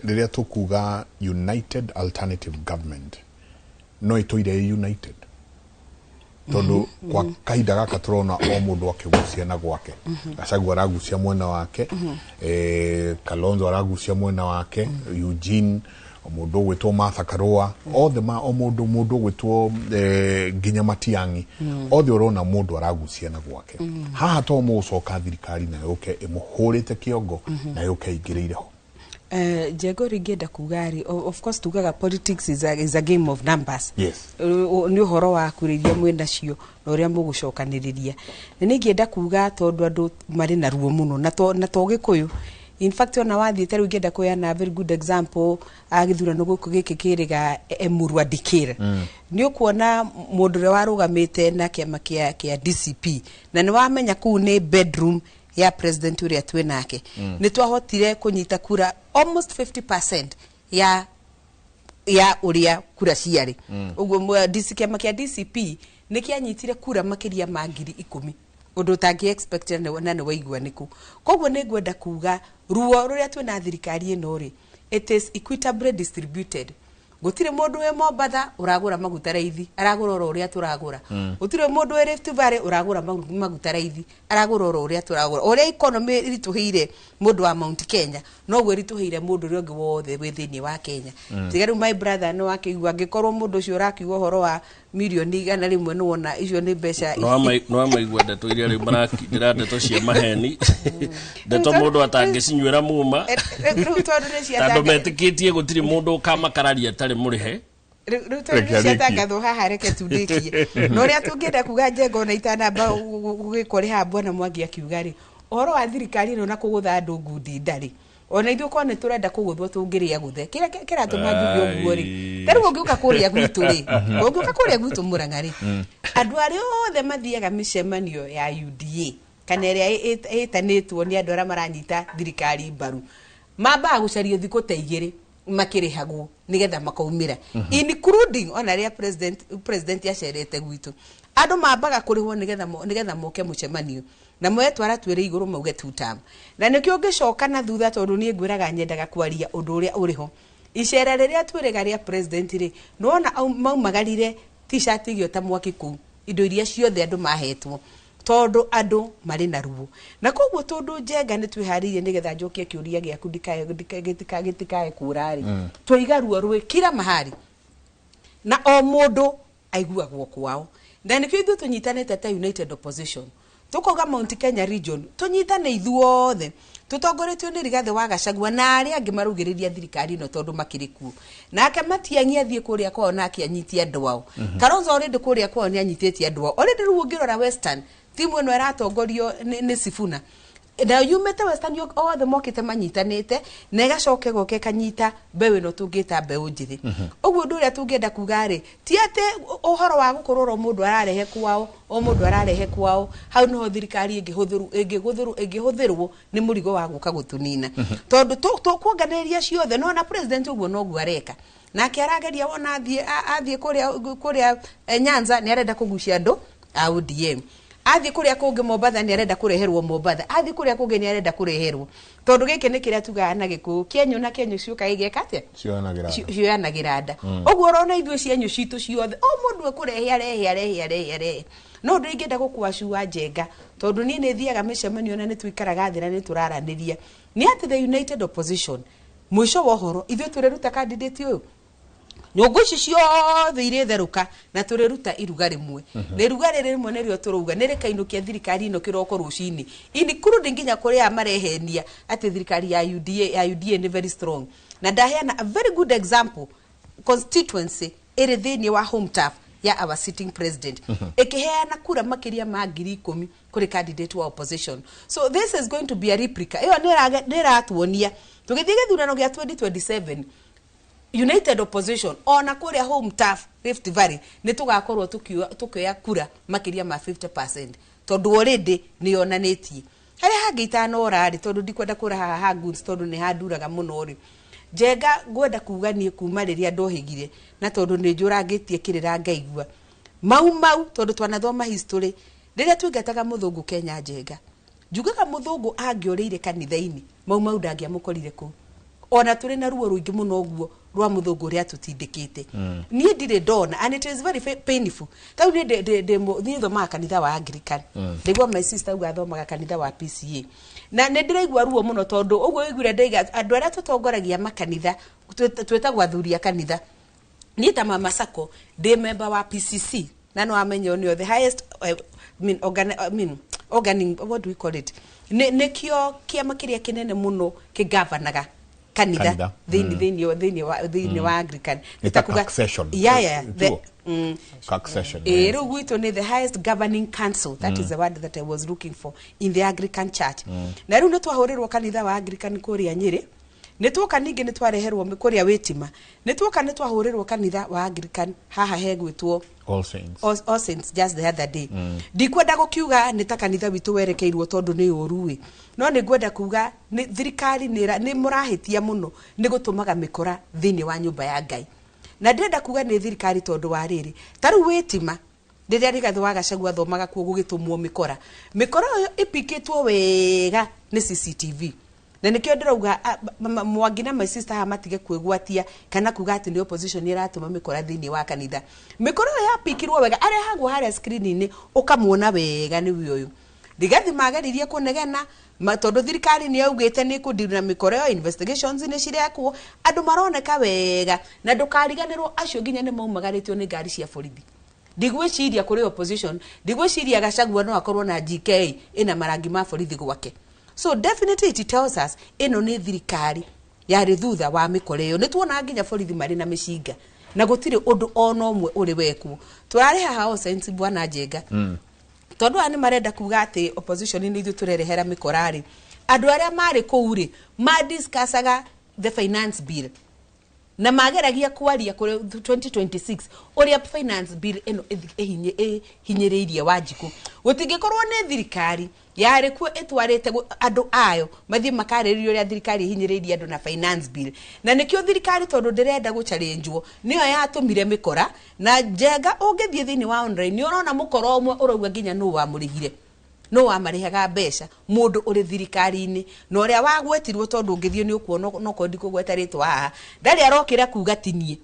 riria tukuga united alternative government no itoire united tondu kwa kaida gaka turona o mundu akigucia na gwake Gachagua aragucia mwena wake Kalonzo aragucia mwena wake Eugene omundu gwitwo Martha Karua othe ma omundu gwitwo Nginya Matiang'i othe urona mundu aragucia na gwake haha to mucoka thirikari na yoke imuhurite kiongo na yoke ingiriire ho Jego rigenda kugari of course tugaga politics is a game of numbers. Yes. Ni uhoro wa kuriria mwenda cio na uria mugucokaniriria ni ngienda kuga tondu andu mari na ruo muno na to Gikuyu. In fact ona wathiite riu ngenda kuyana very good example agithurano guku giki kiriga Emurwa Dikir ni ukuona mundu ria warugamite na kiama kia DCP na ni wamenya ku ni bedroom ya president uria twinake ni twahotire kunyita kura almost 50% ya uria kura ciari uguo kiama kia DCP ni kianyitire kura makiria ma 10,000 undu tangi expect na ne waigua niku koguo ni ngwenda kuga ruo ruria twina thirikari ino ri it is equitably distributed gutire mundu we Mombatha uragura maguta raithi aragura oro uria turagura gutire mundu we Rift Valley uragura maguta raithi aragura oro uria turagura uria economy irituhire mundu wa Mount Kenya no gwe irituhire mundu ri ongi wothe withini wa Kenya tigaru my brother no akigwa ngikorwo mundu ucio urakiwa horo wa milioni igana rimwe no wona icio ni mbeca no amaigwa ndeto iria ri marakindira ndeto cia maheni ndeto mundu atangicinywira muma tondu metikitie gutiri mundu kamakararia tari murihe ruto haha reke tundikie no ria tungienda kuga Njengo na itanamba gugikoriha Bwana Mwangi akiuga ri horo wa thirikari no na kugutha andu ngundi ndari ona ithu ko ne turenda kuguthwo tungiria guthe kira tumanjugi oguo ri tari ungiuka kuria gwitu ri ungiuka kuria gwitu Murang'a ri andu ari othe mathiaga micemanio ya UDA kana ria itanitwo ni andu ara maranyita thirikari mbaru mamba gucario thiko ta igiri makirihagwo nigetha makaumira including ona ria president yacerete gwitu andu mambaga kurihwo nigetha moke mucemanio na mwetwara twire iguru mauge tutam na nikyo ngicoka na thutha tondu ni ngwiraga nyendaga kwaria undu uria uriho icera riria twirega ria president ri nona maumagarire t-shirt igio ta mwaki ku indo iria ciothe andu mahetwo tondu andu mari na ruo na koguo tondu Njenga ni twiharirie nigetha njokie kiuria giaku gitikae kurari twiga ruo rwi kira mahari na o mundu aiguagwo kwao na nikyo ithu tunyitanite ta united opposition tukoga Mount Kenya region tunyitane ithuothe tutongoretio ni Rigathi wa Gachagua na ari angi marugiriria thirikari no tondu makirikuo nake matiangi athie kuria kwao nake anyitie andu ao Kalonzo already kuria kwao ni anyitĩtie andu ao already riu ngirora Western timu eno eratongorio ni Sifuna na yumete Western othe mokite manyitanite na igacoke goke kanyita mbewe no tungita mbeũ njithi uguo ndu uria tungenda kugari ti ati uhoro wa gukorwo mundu ararehe kwao o mundu ararehe kwao hau no thirikari ingihũthĩrwo ni murigo wa guka gutunina tondu kuonganiria ciothe no na president uguo no guareka nake arageria wona athie kuria Nyanza ni arenda kugucia andu a ODM athi kuria kungi Mombatha ni arenda kureherwo Mombatha athi kuria kungi ni arenda kureherwo tondu giki ni kiria tugaa na giku Kenya na Kenya ciuka igekate cioyanagira nda uguo rona ithuĩ cienyu citu ciothe o mundu ekurehe arehe no ndu ingenda gukwacua njenga tondu ni thiaga micemanio na ni twikaraga thira ni turaraniria ni ati the united opposition mwisho wa horo ithuĩ tureruta candidate uyu nyongo ici ciothe ire theruka na tureruta iruga rimwe na iruga rimwe nerio turuga nere kainukia thirikari ino kiroko rucini ini kurudi nginya kuria marehenia ati thirikari ya UDA ni very strong na ndaheana a very good example constituency ere thini wa home turf ya our sitting president ekiheana kura makiria ma 10,000 kuri candidate wa opposition so this is going to be a replica iyo niratuonia tugithie githurano gia 2027 united opposition ona kuria home turf Rift Valley ni tugakorwo tukioya kura makiria ma 50% tondu already ni onanetie hari hangitana orari tondu ndikwenda kura haha goods tondu ni handuraga muno ri Njenga gwenda kuganie kuma riria ndohigire na tondu ni njuragitie kirira ngaigua mau tondu twanathoma history riria twingataga muthungu Kenya Njenga njugaga muthungu angioreire kanitha-ini mau ndangiamukorire ku ona turi na ruo ruingi muno guo rwa muthungu ria tutindikite nie ndire ndona and it is very painful tau ni thoma kanitha wa Anglican ndigwa my sister ugathomaga kanitha wa PCA na ndiraigua ruo muno tondu uguo igure ndaiga andu aria tutongoragia makanitha twetagwa thuria kanitha ni ta mama Sako ndi member wa PCC na no amenyo ni the highest organing what do we call it nekio kiama kiria kinene muno kigavanaga kanitha thini wa Anglican nitakuga succession succession ero gwito ni the highest governing council that is the word that I was looking for in the Anglican church na riu nitwahurirwo kanitha wa Anglican kuria Nyeri nitwoka ningi nitwareherwo kuria Witima nitwoka nitwahurirwo kanitha wa Anglican haha hegwitwo All Saints just the other day ndikwenda gukiuga nita kanitha witu werekeirwo tondu ni uruwi no ni gwenda kuga ni thirikari ni murahitia muno ni gutumaga mikora thini wa nyumba ya Ngai na ndenda kuga ni thirikari tondu wa riri taru Witima ndiria Rigathi wa Gachagua thomaga kuo gugitumwo mikora yo ipikitwo wega ni CCTV na nikio ndirauga Mwangi na my sister ha matige kwigwatia kana kuga ati ni opposition iratuma mikora thini wa kanitha mikora ya pikirwo wega arehagwo haria screen-ini ukamuona wega ni uyu Rigathi mageririe kunegena tondu thirikari ni augite ni kudira mikora yo investigations ni cirekwo andu maroneka wega na ndukariganirwo acio nginya ni maumagaritio ni ngari cia borithi ndigwiciria kuri opposition ndigwiciria Gachagua no akorwo na GK ina marangi ma borithi gwake so definitely it tells us ino ni thirikari yari thutha wa mikoreyo nituona nginya borithi mari na mishinga na gutire undu ona omwe uri weku turari haha Saints bwana Njenga tondu ani marenda kuga ati opposition ni ithu turerehera mikorari andu aria mari kuuri ma discussaga the finance bill na mageragia kwaria kuri 2026 uria finance bill eno hinyiriirie Wanjiku gutingikorwo ni thirikari yari ku etwarite andu ayo mathie makariririo ria thirikari hinyiriirie andu na finance bill na nikio thirikari tondu ndirenda guchalenjwo niyo yatumire mikora na Njenga ungithie thini wa online ni urona mukora omwe urauga nginya no wa murigire no wa marihaga mbeca mundu uri thirikari-ini no ria wagwetirwo tondu ngithio ni ukuona no kondi kugweta ritwa haha ndari arokira kuga tinie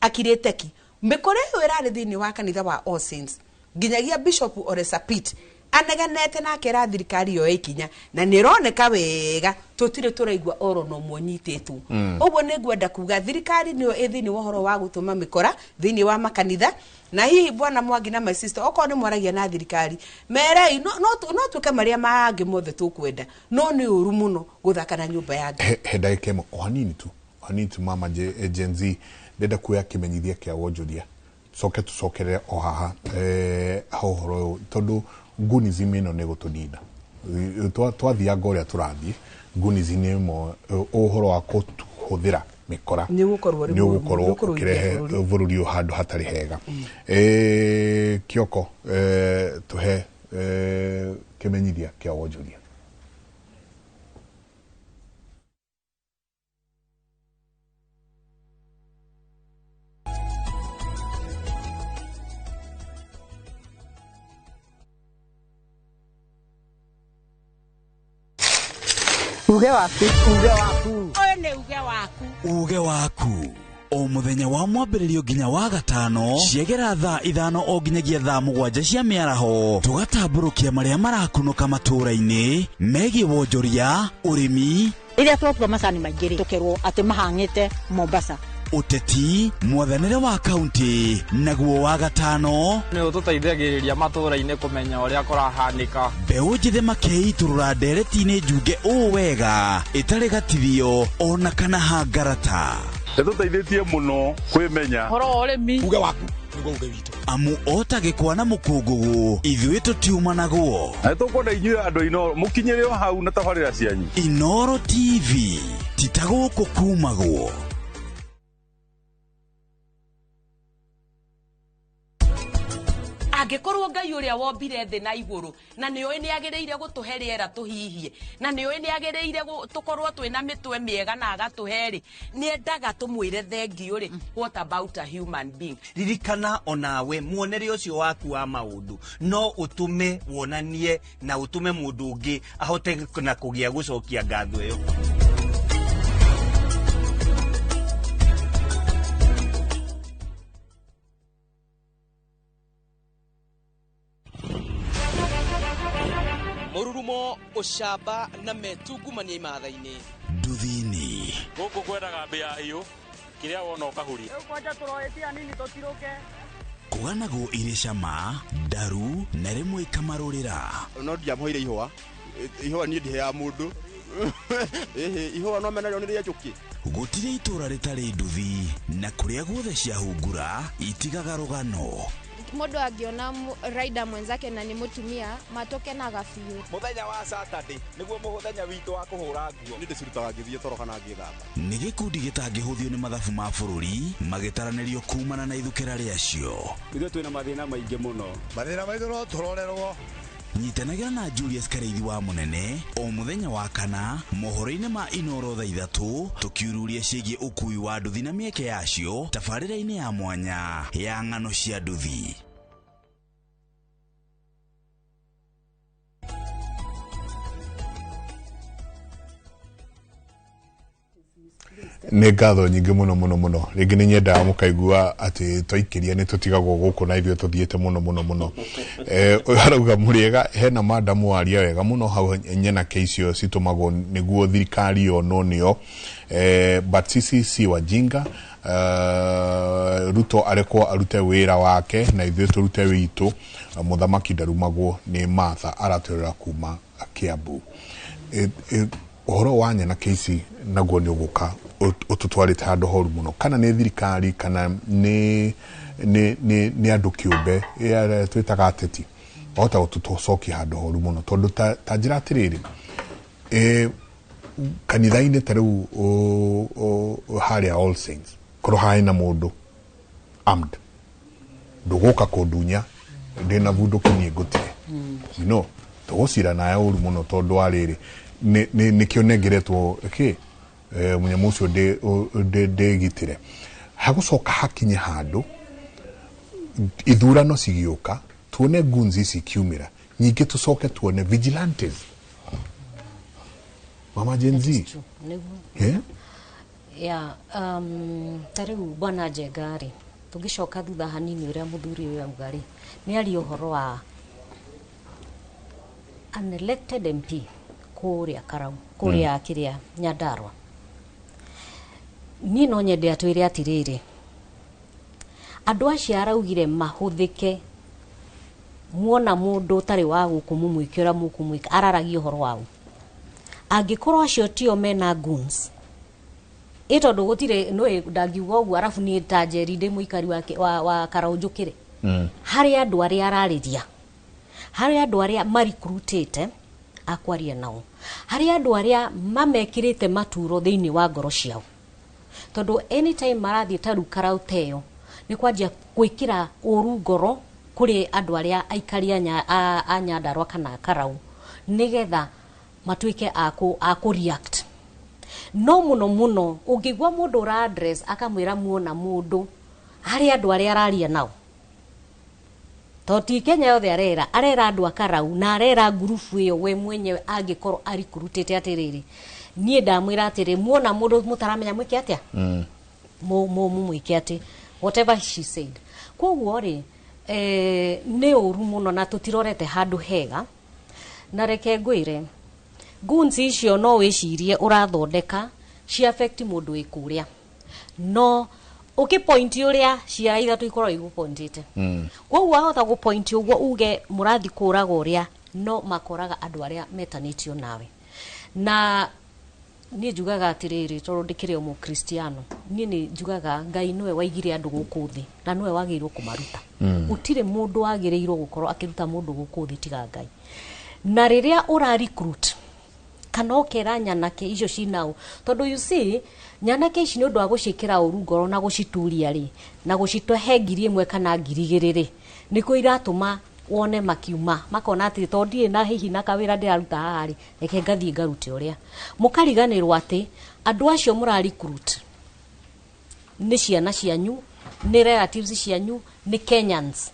akirite ki mikore yo irari thini wa kanitha wa All Saints nginyagia Bishop Ole Sapit aneganete na kera thirikari yo ikinya na nironeka wega tutire turaigwa oro no mwonyitetwo uguo ningwenda kuga thirikari niyo ithini wohoro wa gutuma mikora thini wa makanitha na hihi bwana Mwangi na my sister oko ni mwaragia na thirikari mere no tuke maria maangi mothe tukwenda no ni uru muno guthaka na nyumba yange heda ikemo hanini tu mama Gen Z ndenda kuya kimenyithia kia wonjoria soke tucokere o haha horo tondu ngunism ino ne gutunina twathia ngoria turathie ngunism imo uhoro wa kuhuthira mikora ni gukorwo kirehe bururi handu hatari hega kioko tuhe kimenyithia kia wonjoria uge waku uge waku o muthenya wa mwambĩrĩrio nginya wa gatano ciegera thaa 5 o nginyagia thaa 7 cia mĩaraho tugatambũrũkia marĩa marakunũka matũũra-inĩ megiĩ wonjoria ũrĩmi iria twatua macani maingĩ tukerwo atĩ mahang'ĩte Mombasa Ũteti mwathanĩre wa kaunti naguo wa gatano nĩ ũtũteithagĩrĩria matũũra-inĩ kũmenya ũrĩa kũrahanĩka mbeũ njĩthĩ makeitũrũra ndereti-inĩ njunge ũũ wega ĩtarĩ gatithio ona kana hangarata nĩtũteithĩtie mũno kwĩmenya horo ũrĩmi uge waku nĩguo uge witũ amu otagĩkwa na mũkũngũgũ ithuĩ tũtiuma naguo na nĩtũkwenda inyuĩ andũ Inoro mũkinyĩre o hau na tabarĩra cianyu Inoro TV titagũkũ kumagwo angikorwo Ngai uria wombire thi na iguru na nioi ni agereire gutuhe riera tuhihie na nioi ni agereire tukorwo twina mitwe miega na agatuheri ni endaga tumwire thengiu ri what about a human being ririkana onawe muonere ucio waku wa maundu no utume wonanie na utume mundu ungi ahote na kugia gucokia ngatho iyo mururumo ucamba na metungumania imatha-ini nduthi-ini guku kwendaga mbia hiu kiria wona ukahuria kwanja turoetia nini tutiruke kũganagwo irĩ cama ndaru na rĩmwe ikamarũrĩra no ndiamhoire ihũa niĩ ndiheaga mũndũ ihũa no menario nĩ rĩa njũkĩ gũtirĩ itũũra rĩtarĩ nduthi na kũrĩa guothe ciahungura itigaga rũgano mundu angiona rider mwenzake na ni mutumia matoke na gafiu muthenya wa Saturday niguo muthenya witu wa kuhura nguo ni ndicirutaga ngithie toro kana ngithamba nĩ gĩkundi gĩtangĩhũthio nĩ mathabu ma bũrũri magĩtaranĩrio kumana na ithukĩra rĩacio ithuĩ twĩna mathĩna maingĩ mũno mathĩna maitũ no tũrorerwo nyitanagĩra na Julius Kareithi wa Mũnene o mũthenya wa kana mohoro-inĩ ma Inoro thaa 3 tukiururia ciĩgiĩ ũkui wa nduthi na mĩeke yacio tabarĩra-inĩ ya mwanya ya ng'ano cia nduthi nĩ ngatho nyingĩ mũno rĩngĩ nĩ nyendaga mũkaigua atĩ twaikiria nĩ tũtigagwo gũkũ na ithuĩ tũthiĩte mũno arauga mũrĩega hena madamu waria wega mũno hau nyenake icio citumagwo nĩguo thirikari yono nĩo but sisi si wajinga Ruto arekwo arute wĩra wake na ithuĩ tũrute witũ mũthamaki ndarumagwo nĩ Martha aratwĩra kuma Kiambu uhoro wa nyenake ici naguo nĩ ũgũka ututwarite handu horu muno kana ni thirikari kana ni andu kiumbe ya twitaga ateti ota utucokia handu horu muno tondu ta njira atiriri kanitha-ini tariu haria All Saints korwo haina mundu armed nduguka kundunya ndina bunduki nie ngutire tugucira naye uru muno tondu ariri ni kionengeretwo munyamu ucio ndegitire hagucoka hakinye handu ithurano cigĩũka tuone guns ici kiumĩra nyingĩ tucoke tuone vigilantes mama Gen Z tariu bwana Jengari tugicoka thutha hanini uria muthuri uyu augari ni ari uhoro wa an elected MP kuria Karau kuria kiria Nyandarua ni no nyende atwire atiriri andu acio araugire mahuthike muona mundu tari wa gukumumwikira mukumwika araragia uhoro wao angikorwo acio tio mena goons tondu gutire no ndangiuga uguo arafu ni tajeri ndi muikari wa Karau njukire hari andu aria arariria hari andu aria marikrutite akwaria nao hari andu aria mamekirite maturo thiini wa ngoro ciao tondu anytime marathie taru Karau teyo ni kwanjia gwikira uru ngoro kuri andu aria aikaria a Nyandarua kana Karau nigetha matuike aku react no muno ungigwa mundu ra address akamwira muona mundu hari andu aria araria nao toti Kenya yothe arera andu a Karau na arera gurufu iyo we mwenyewe angikorwo arikurutite atiriri nie ndamwira atiri muona mundu mutaramenya mwike atia mwike ati whatever she said koguo ri ne uru muno na tutirorete handu hega na reke ngwire goons icio no wicirie urathondeka ci affect mundu ikuria no point uria cia itha tuikorwo igupointite koguo ahota gupoint uguo uge murathi kuraga uria no makoraga andu aria metanitio nawe na ni njugaga atiriri tondu ndikire o mukristiano ni njugaga Ngai niwe waigire andu guku thi na niwe wagirwo kumaruta utire mundu agireirwo gukorwo akiruta mundu guku thi tiga Ngai na riria ura recruit kana okera nyanake icio cinao tondu you see nyanake ici ni undu wa gucikira uru ngoro na gucituria ri na gucitwehe ngiri imwe kana ngiri igiri niko iratuma wone makiuma makona ati tondie na hihi na kawira ndiraruta hari reke ngathie ngarute uria mukariganirwo ati andu acio mura recruit ni ciana cianyu ni relatives cianyu ni Kenyans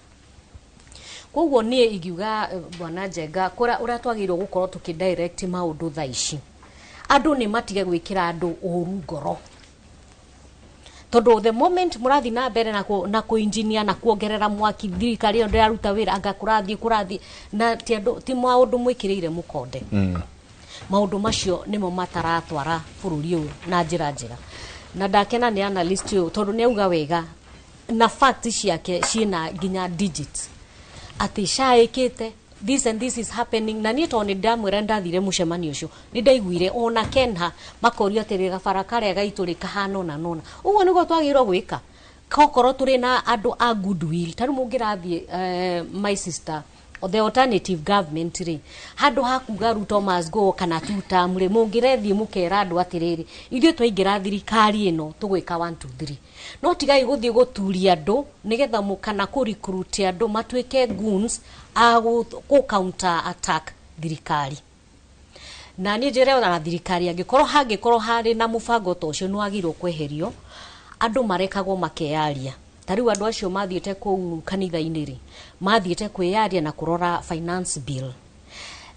koguo ni igiuga bwana Njenga kura uratwagirwo gukorwo tukidirect maundu thaici andu ni matige gwikira andu uru ngoro tondu the moment murathi na mbere na ku engineer na kuongerera mwaki thirikari ndo yaruta wira anga kurathi na ti maundu mwikirire mukonde maundu macio nimo mataratwara bururi uyu na njira na ndakena ni analyst uyu tondu ni auga wega na fact ciake cina ginya digits ati shaikite this and this is happening na ni toni ndamwira ndathire mucemani ucio ni ndaiguire ona Kenha makorio atiri gabara karia gaituri kahano na nona uguo niguo twagirwo gwika kokoro turi na andu a goodwill taru mungirathie my sister the alternative government ri handu hakuga Ruto must go kana tuta muri mungirethi mukera andu atiriri ithio twaingira thirikari ino tugwika 1 2 3 no tigai guthie guturia andu nigetha mukana ku recruit andu matwike goons ku counter attack thirikari na ni njere na thirikari angikorwo hari na mubango tocio no agirwo kweherio andu marekagwo makearia tariu andu acio mathiete ku kanitha-ini ri mathiete kweyaria na kurora finance bill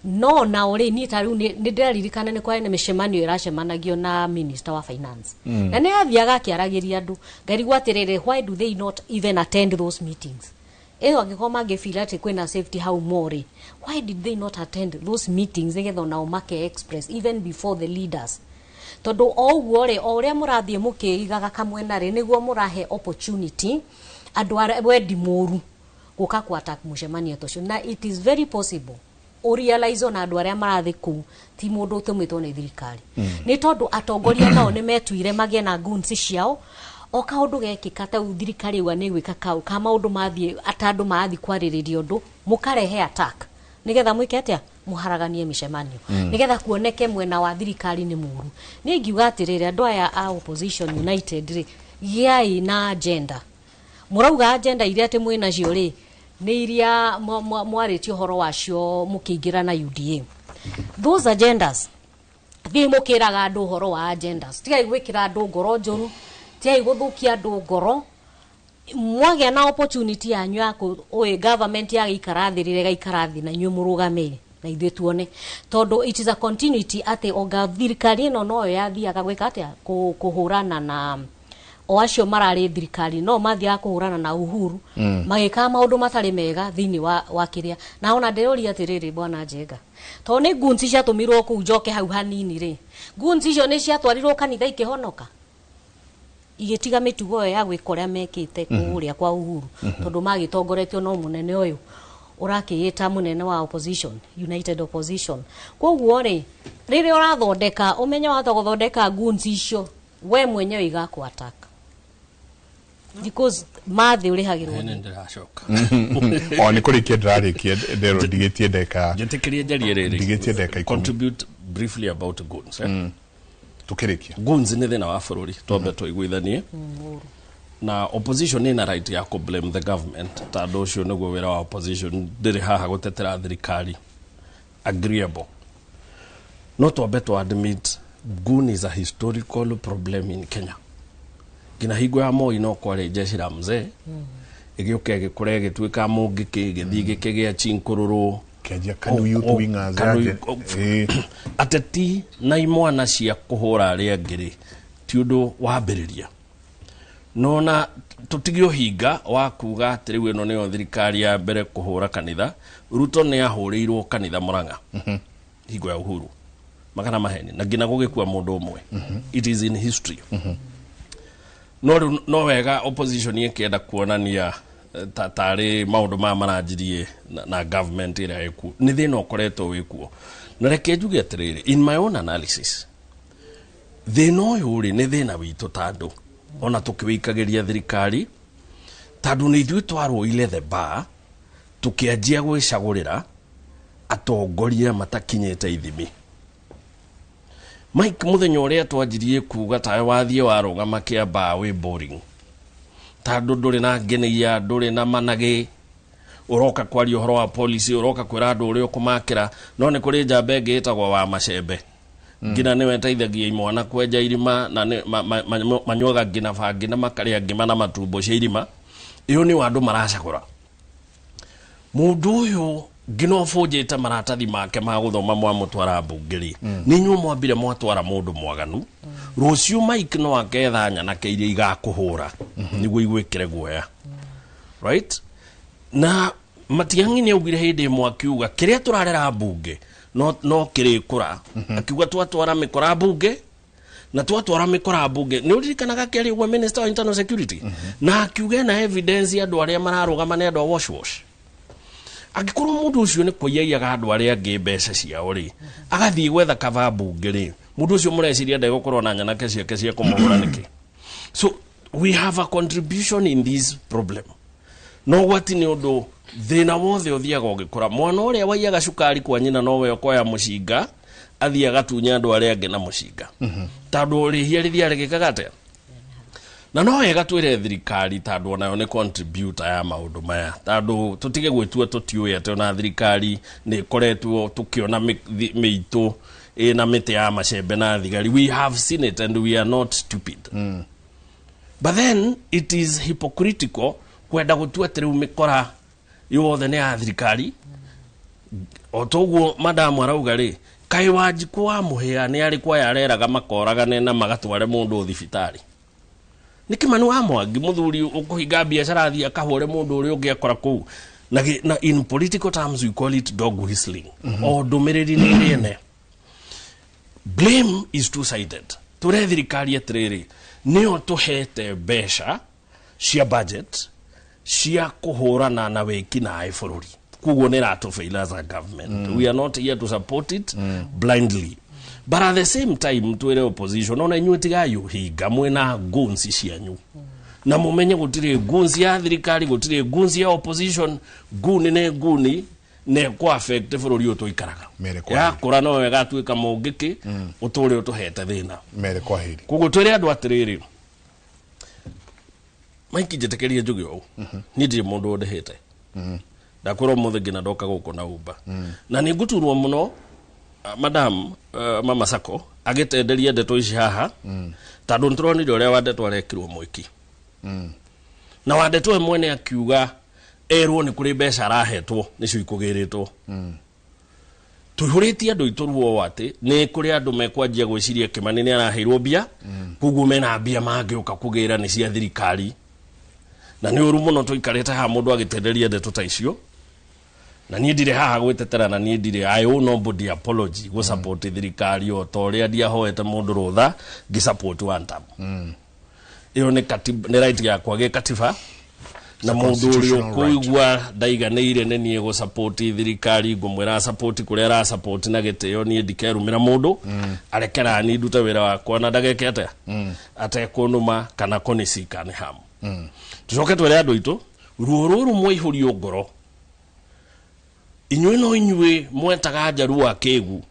no na ori ni tariu ni ndiririkana ni kwa ni mishemanio iracemanagio na minister wa finance na ni athiaga akiaragiria andu ngarigwa atiriri why do they not even attend those meetings eyo angikoma ngefila ati kwina safety how more why did they not attend those meetings nigetha na umake express even before the leaders tondu oguo ri oria murathie mukiigaga kamwena ri niguo murahe opportunity andu wendi moru guka ku attack mucemania tocio na it is very possible o realize on andu aria marathi ku ti mundu utumitwo ni thirikari ni tondu atongoria nao ni metuire magie na goons ciao o kaundu gekika ta thirikari wa ni gwika kau ka maundu mathie atandu maathi kwaririria undu mukarehe attack nigetha mwike atia muharaganie micemanio nigetha kuoneke mwena wa thirikari ni muru ni ngiuga atiriri andu aya a opposition united ri giai na agenda murauga agenda iria ati mwina cio ri ni iria mwariti horo wacio mukiingira na UDA those agendas thi mukiraga andu horo wa agendas tigai gwikira andu ngoro njuru tigai guthukia andu ngoro mwage na opportunity yanyu ya government ya ikarathirire gaikarathi na nyu murugamire na ithe tuone tondu it is a continuity ate oga thirikari no no yathiaga gwika atia kuhurana na o acio mararĩ thirikari no mathiaga kũhũrana na Uhuru magĩka maũndũ matarĩ mega thĩinĩ wa kĩrĩa na ona ndĩroria atĩrĩrĩ bwana Njenga to nĩ gunzi ciatũmirwo kũu njoke hau hanini rĩ gunzi icio nĩ ciatwarirwo kanitha ikĩhonoka igĩtiga mĩtugo ya gwĩka ũrĩa mekĩte kũrĩa kwa Uhuru tondũ magĩtongoretio no mũnene ũyũ ũrakĩĩta mũnene wa opposition united opposition koguo rĩ rĩrĩa ũrathondeka ũmenye wahota gũthondeka gunzi icio we mwenyewe igakũataka because mathi ũrĩhagĩrwo nĩ ndĩracoka o nĩ kũrĩkia ndĩrarĩkia ndero ndigĩtie ndeka njĩtĩkĩrie njarie rĩrĩ ndigĩtie ndeka contribute briefly about guns tukĩrĩkia guns nĩ thĩna wa bũrũri twambe tũiguithanie na opposition ina right ya ku blame the government tondũ ũcio nĩguo wĩra wa opposition ndĩrĩ haha gũtetera thirikari agreeable no twambe to admit gun is a historical problem in Kenya gina hingo ya Moi no kware jeshi la mzee igĩũka gĩkũre gĩtuĩka mũngĩkĩ gĩthiĩ gĩkĩgĩa chinkururu kĩanjia kanuyu twinga zake ateti na imwana cia kũhũra arĩa angĩ ti ũndũ wambĩrĩria no na tutigio hinga wa kuga atĩrĩu ĩno nĩyo thirikari ya mbere kũhũra kanitha Ruto nĩ ahũrĩirwo kanitha Murang'a hingo ya Uhuru magana maheni na ngina gũgĩkua mũndũ ũmwe it is in history no wega opposition yekĩenda kuonania tarĩ maũndũ maya maranjirie na government ĩrĩa ĩkuo nĩ thĩna ũkoretwo wĩkuo na reke njuge atĩrĩrĩ in my own analysis thĩna ũyũ rĩ nĩ thĩna witũ tandũ ona tũkĩwĩikagĩria thirikari tandũ nĩ ithuĩ twarũire the bar tũkĩanjia gwĩcagũrĩra atongoria matakinyĩte ithimi Mike mũthenya ũrĩa twanjirie kuga tawe wathiĩ warũgama kĩamba wĩ boring tandũ ndũrĩ na ngeneia ndũrĩ na managĩ ũroka kwaria ũhoro wa policy ũroka kwĩra andũ ũrĩa ũkũmakĩra no nĩ kũrĩ njamba ĩngĩ ĩtagwo wa macembe ngina nĩwe teithagia imwana kwenja irima na manyuaga ngina bangi na makarĩa ngima na matumbo cia irima iyo nĩ andũ maracagũra mũndũ ũyũ ngina ũbũnjĩte maratathi make ma gũthoma mwamũtwara mbungĩrĩ nĩ inyuĩ mwambire mwatwara mũndũ mwaganu rũciũ Mike no aketha nyanake iria igakũhũra nĩguo igwĩkĩre guoya right na Matiang'i nĩ augire hĩndĩ ĩmwe akiuga kĩrĩa tũrarera mbunge no kĩrĩkũra akiuga twatwara mĩkora mbunge na twatwara mĩkora mbunge nĩ ũririkanaga kĩarĩ ũguo minister wa internal security na akiuga na evidence ya andũ arĩa mararũgama nĩ andũ a wash angĩkorwo mũndũ ũcio nĩ kũiyaga andũ arĩa angĩ mbeca ciao rĩ agathiĩ gwetha kava mbunge rĩ mũndũ ũcio mũreciria ndegũkorwo na nyanake ciake cia kũmũhũra nĩkĩ so we have a contribution in this problem no gwati nĩ ũndũ thĩna wothe ũthiaga ũgĩkũra mwana ũrĩa waiyaga cukari kwa nyina nowe ũkoya mũcinga athiĩ agatunya andũ arĩa angĩ na mũcinga tondũ rĩhia rĩthia rĩgĩkaga atĩa na no wega twĩre thirikari tondũ onayo nĩ contributor ya maũndũ maya tondũ tũtige gwĩtua tũtiũĩ atĩ ona thirikari nĩ ĩkoretwo tũkĩona mĩitũ na mĩtĩ ya macembe na thigari we have seen it and we are not stupid but then it is hypocritical kwenda gũtua atĩ rĩu mĩkora yothe nĩ ya thirikari o toguo madamu arauga rĩ kaĩ Wanjikũ wa mũhĩa nĩ arĩ kwa yareraga makoragane na magatware mũndũ thibitarĩ nĩ Kĩmani wa Mwangi mũthuri ũkũhinga biacara athiĩ akahũre mũndũ ũrĩa ũngĩ akora kũu na in political terms we call it dog whistling o ndũmĩrĩri nĩ rĩene blame is two-sided tũre thirikari atĩrĩrĩ nĩo tũhete mbeca cia budget cia kũhũrana na wĩki na bũrũri kuguo nĩ ratũfail as a government we are not here to support it blindly but at the same time twĩre opposition ona inyuĩ tigayo hinga mwena gunzi cianyu na mumenye gũtirĩ gunzi ya thirikari gũtirĩ gunzi ya opposition guni nĩ guni ne kwa affect bũrũri ũyũ tũikaraga ya kũra no wega tuĩka mũngĩkĩ ũtũũre ũtũhete thĩna mere kwa heri kuguo twĩre andũ atĩrĩrĩ Mike njĩtĩkĩrie njuge ũũ niĩ ndirĩ mũndũ ndĩhĩte ndakorwo mũthĩ ngina ndoka gũkũ na Uber na nĩ ngũturwo mũno madam Mama Sako agĩtenderia ndeto ici haha tondũ nĩtũronire ũrĩa Wandetũ arekirwo mwĩki na Wandetũ mwene akiuga erwo nĩ kũrĩ mbeca arahetwo nĩcio ikũgĩrĩtwo tuhuritie andu ituruo ati ni kuri andu mekwanjia gwiciria Kimani ni araheirwo mbia kuguo mena mbia mangiuka kugira ni cia thirikari na ni uru muno tuikarite ha mundu agitenderia ndeto ta icio na ni ndire haha gwetetera na ni ndire I owe nobody apology go support thirikari o toria dia hoete mundu rutha gi support one time iyo ni right ya kwage katiba na mundu uri kuigwa ndaiganire ne nie go support thirikari ngumwira support kuria ra support na gitio nie ndikerumira mundu arekera ni nduta wira wakwa na ndageke ate atekunuma kana konisika ni hamu tucoke twere andu itu ruo ruru mwihurio ngoro inywe no inywe mwetaga njaru wa kegu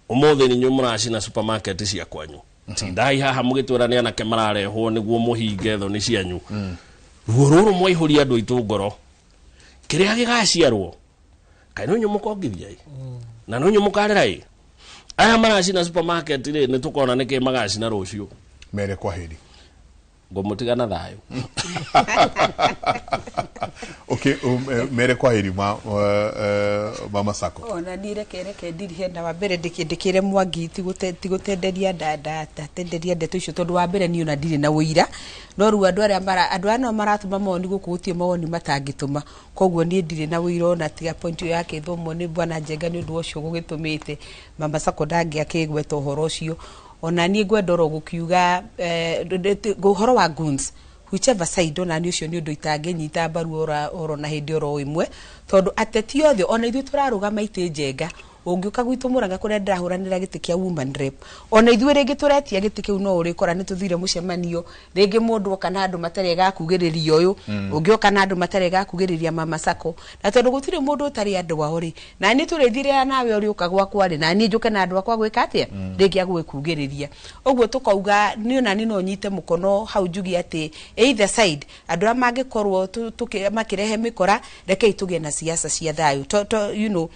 umothe ni nyumuraci na supermarket cia kwanyu tindai haha mugitwirania na kemararehwo niguo muhinge tho ni cianyu ruo ruru mwihuria andu itu ngoro kiria gigaciarwo kai no nyumukongithia na no nyumukarera aya maraci na supermarket ri ni tukona niki magaci na rucio mere kwa heri ngomutigana thayo okay mere kwa heri mama Sako ona ndireke ndirihe na wambere ndikire Mwangi tigutenderia ndanda tenderia ndeto icio tondu wambere ni ona ndire na uira no ru andu ano maratuma moni gukutie moni matangituma koguo ni ndire na uira ona tiga point yake thomo ni bwana Njenga ni ndu ucio gugitumite mama Sako ndangi akigweta uhoro ucio ona ni gwendoro gukiuga guhoro wa guns whichever side ona ni ucio ni undu itangenyita mbaru oro na hindi oro imwe tondu ateti othe ona ithu turarugama ite Njenga ungiuka gwitu Muranga kuria ndirahuranira giti kia woman rep ona ithu ringi turetia giti kiu no urikora ni tuthire mucemanio ringi mundu okana andu matarega kugiriria uyu ungioka na andu matarega kugiriria mama Sako na tondu gutire mundu utari andu wao ri na ni turithire nawe uri ukagwa kwari na ni njuke na andu akwa gwika atia ringi agwe kugiriria uguo tukauga ni ona ni no nyite mukono hau njugi ati either side andu amangikorwo makirehe mikora reke ituge na siasa cia thayu you know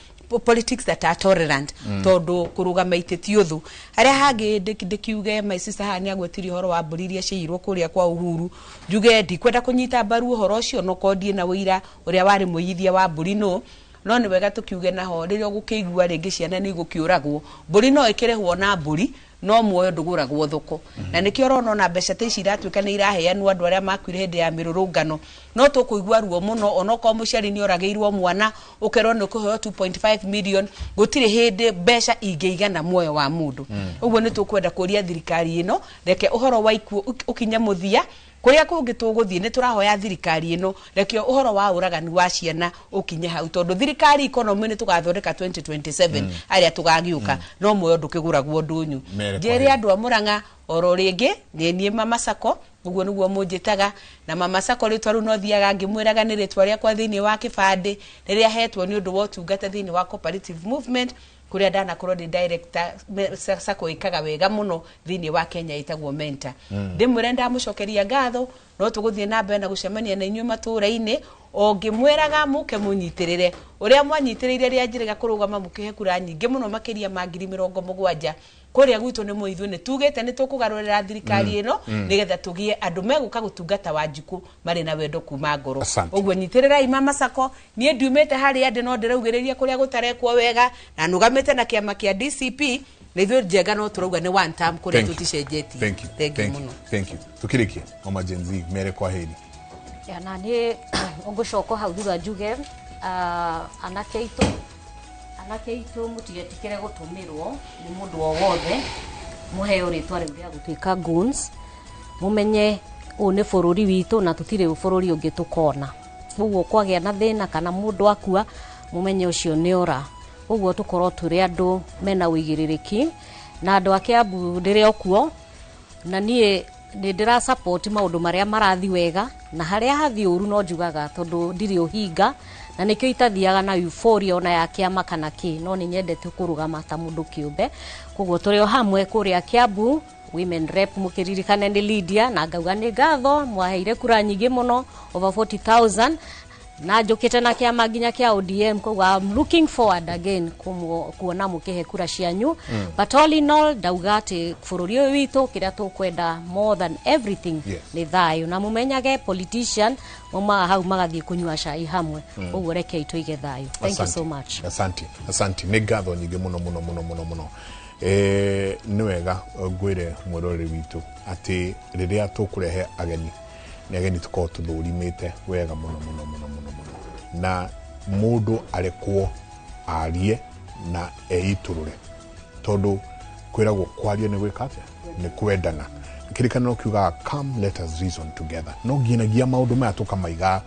politics that are tolerant tondu kurugama iteti uthu aria hangi ndikiuge my sister hani agwetirio horo wa mburiria ciirwo kuria kwa Uhuru njuge ndikwenda kunyita mbaru horo ucio no kodie na wira uria wari muithia wa mburi no ni wega tukiuge naho riria gukigua ringi ciana ni gukiuragwo mburi no ikirehwo na mburi no muoyo nduguragwo thuko na nikio rono na mbeca ta ici iratwika ni iraheanwo andu aria makwire hindi ya mirurungano no tukuigua ruo muno ono ko muciari ni orageirwo mwana ukero ni kuheo 2.5 million gutire hindi mbeca ingeigana muoyo wa mundu uguo ni tukwenda kuria thirikari ino reke uhoro wa ikuo ukinya muthia kuria kungi tuguthie ni turahoya thirikari ino rekio uhoro wa uragani wa ciana ukinye hau tondu thirikari economy ni tugathondeka 2027 aria tugagiuka no muoyo ndukiguragwo ndunyu jeri andu a Muranga oro ringi ni mama Sako uguo niguo munjitaga na mama Sako ritwa ru no thiaga ngimwiraga ni ritwa ria kwa thiini wa kibande riria hetwo ni undu wa utungata thiini wa cooperative movement kuria ndana korwo ndi director Sako ikaga wega muno thiini wa Kenya itagwo mentor ndimwire ndamucokeria ngatho no tuguthie na mbere na gucemania na inyu matura-ini o ngimwiraga muke munyitirire uria mwanyitirire ria njirega kurugama mukihe kura nyingi muno makiria ma 70,000 kuria gwitu ni muithu ni tugite ni tukugarurira thirikari ino nigetha tugie andu meguka gutungata wanjuku mari na wendo kuma ngoro uguo nyitirira mama Sako nie ndiumite hari ande no ndiraugiriria kuria gutarekwo wega na nugamite na kiama kia DCP na ithu Njenga no turauga ni one time kuria tuticenjetie thank you tukirikie mama Jenzi mere kwa heri na ni ngucoka hau thutha njuge anake itu mutigetikire gutumirwo ni mundu o wothe muheo ritwa riu ria gutwika guns mumenye u ni bururi witu na tutire bururi ungi tukona uguo kwagia na thina kana mundu akua mumenye ucio ni ora uguo tukorwo turi andu mena wigiririki na andu ake abu ndire okuo na nie ni ndira support maundu maria marathi wega na haria hathi uru no njugaga tondu ndiri uhinga na nikio itathiaga na euphoria ona ya kiama kana ki no ni nyendete kurugama ta mundu kiumbe koguo turi o hamwe kuria Kiambu women rep mukiririkana ni Lydia na ngauga ni ngatho mwaheire kura nyingi muno over 40,000 na njukite na kiama nginya kia ODM koguo I'm looking forward again kuona mukihe kura cianyu but all in all ndauga ati bururi uyu witu kiria tukwenda more than everything ni thayu na mumenyage politician mama hau magathie kunywa cai hamwe koguo reke tuige thayu. Thank you so much. Asante ni ngatho nyingi muno ni wega ngwire murori witu ati riria tukurehe ageni ni ageni tuko tuthurimite wega muno na mundu arekwo arie na eiturure tondu kwiragwo kwaria ni gwikatia ni kwendana kirikanano kiuga come let us reason together no nginagia maundu maya tukamaiga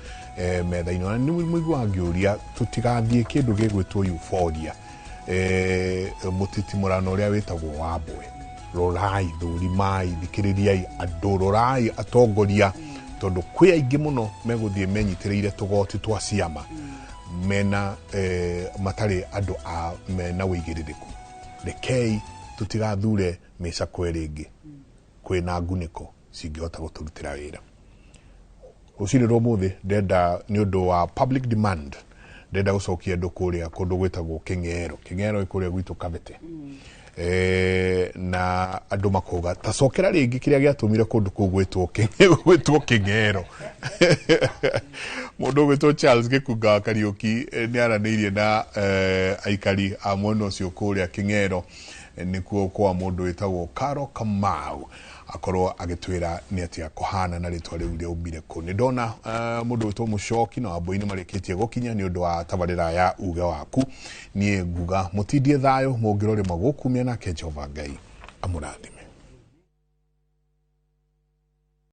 metha-ini na ni muigwa ngiuria tutigathie kindu gigwitwo euphoria mutitimurano uria witagwo wambwe rorai thurimai thikiririai andu rorai atongoria tondu kwi aingi muno meguthie menyitireire tugoti twa ciama mena matari andu a mena wigiririku rekei tutigathure meca kweringi kwina nguniko cingihota guturutira wira ucini romuthi ndenda ni undu wa public demand ndenda gucokia andu kuria kundu gwitagwo King'ero ikuria gwitu Kabete na andu makoga tacokera ringi kiria giatumire kundu kugwitwo King'ero mundu gwitwo Charles Gikunga Kariuki ni aranirie na aikari a mwena ucio kuria King'ero nikuo kwa mundu witagwo Karo Kamau akorwo agitwira ni atia kuhana na ritwa riu ria umbire ku ni ndona mundu witwo Mucoki na Wambui marikitie gukinya ni undu wa tabarira ya uga waku ni nguga mutindie thayo mungirore magukumia na Jehova Ngai amurathime.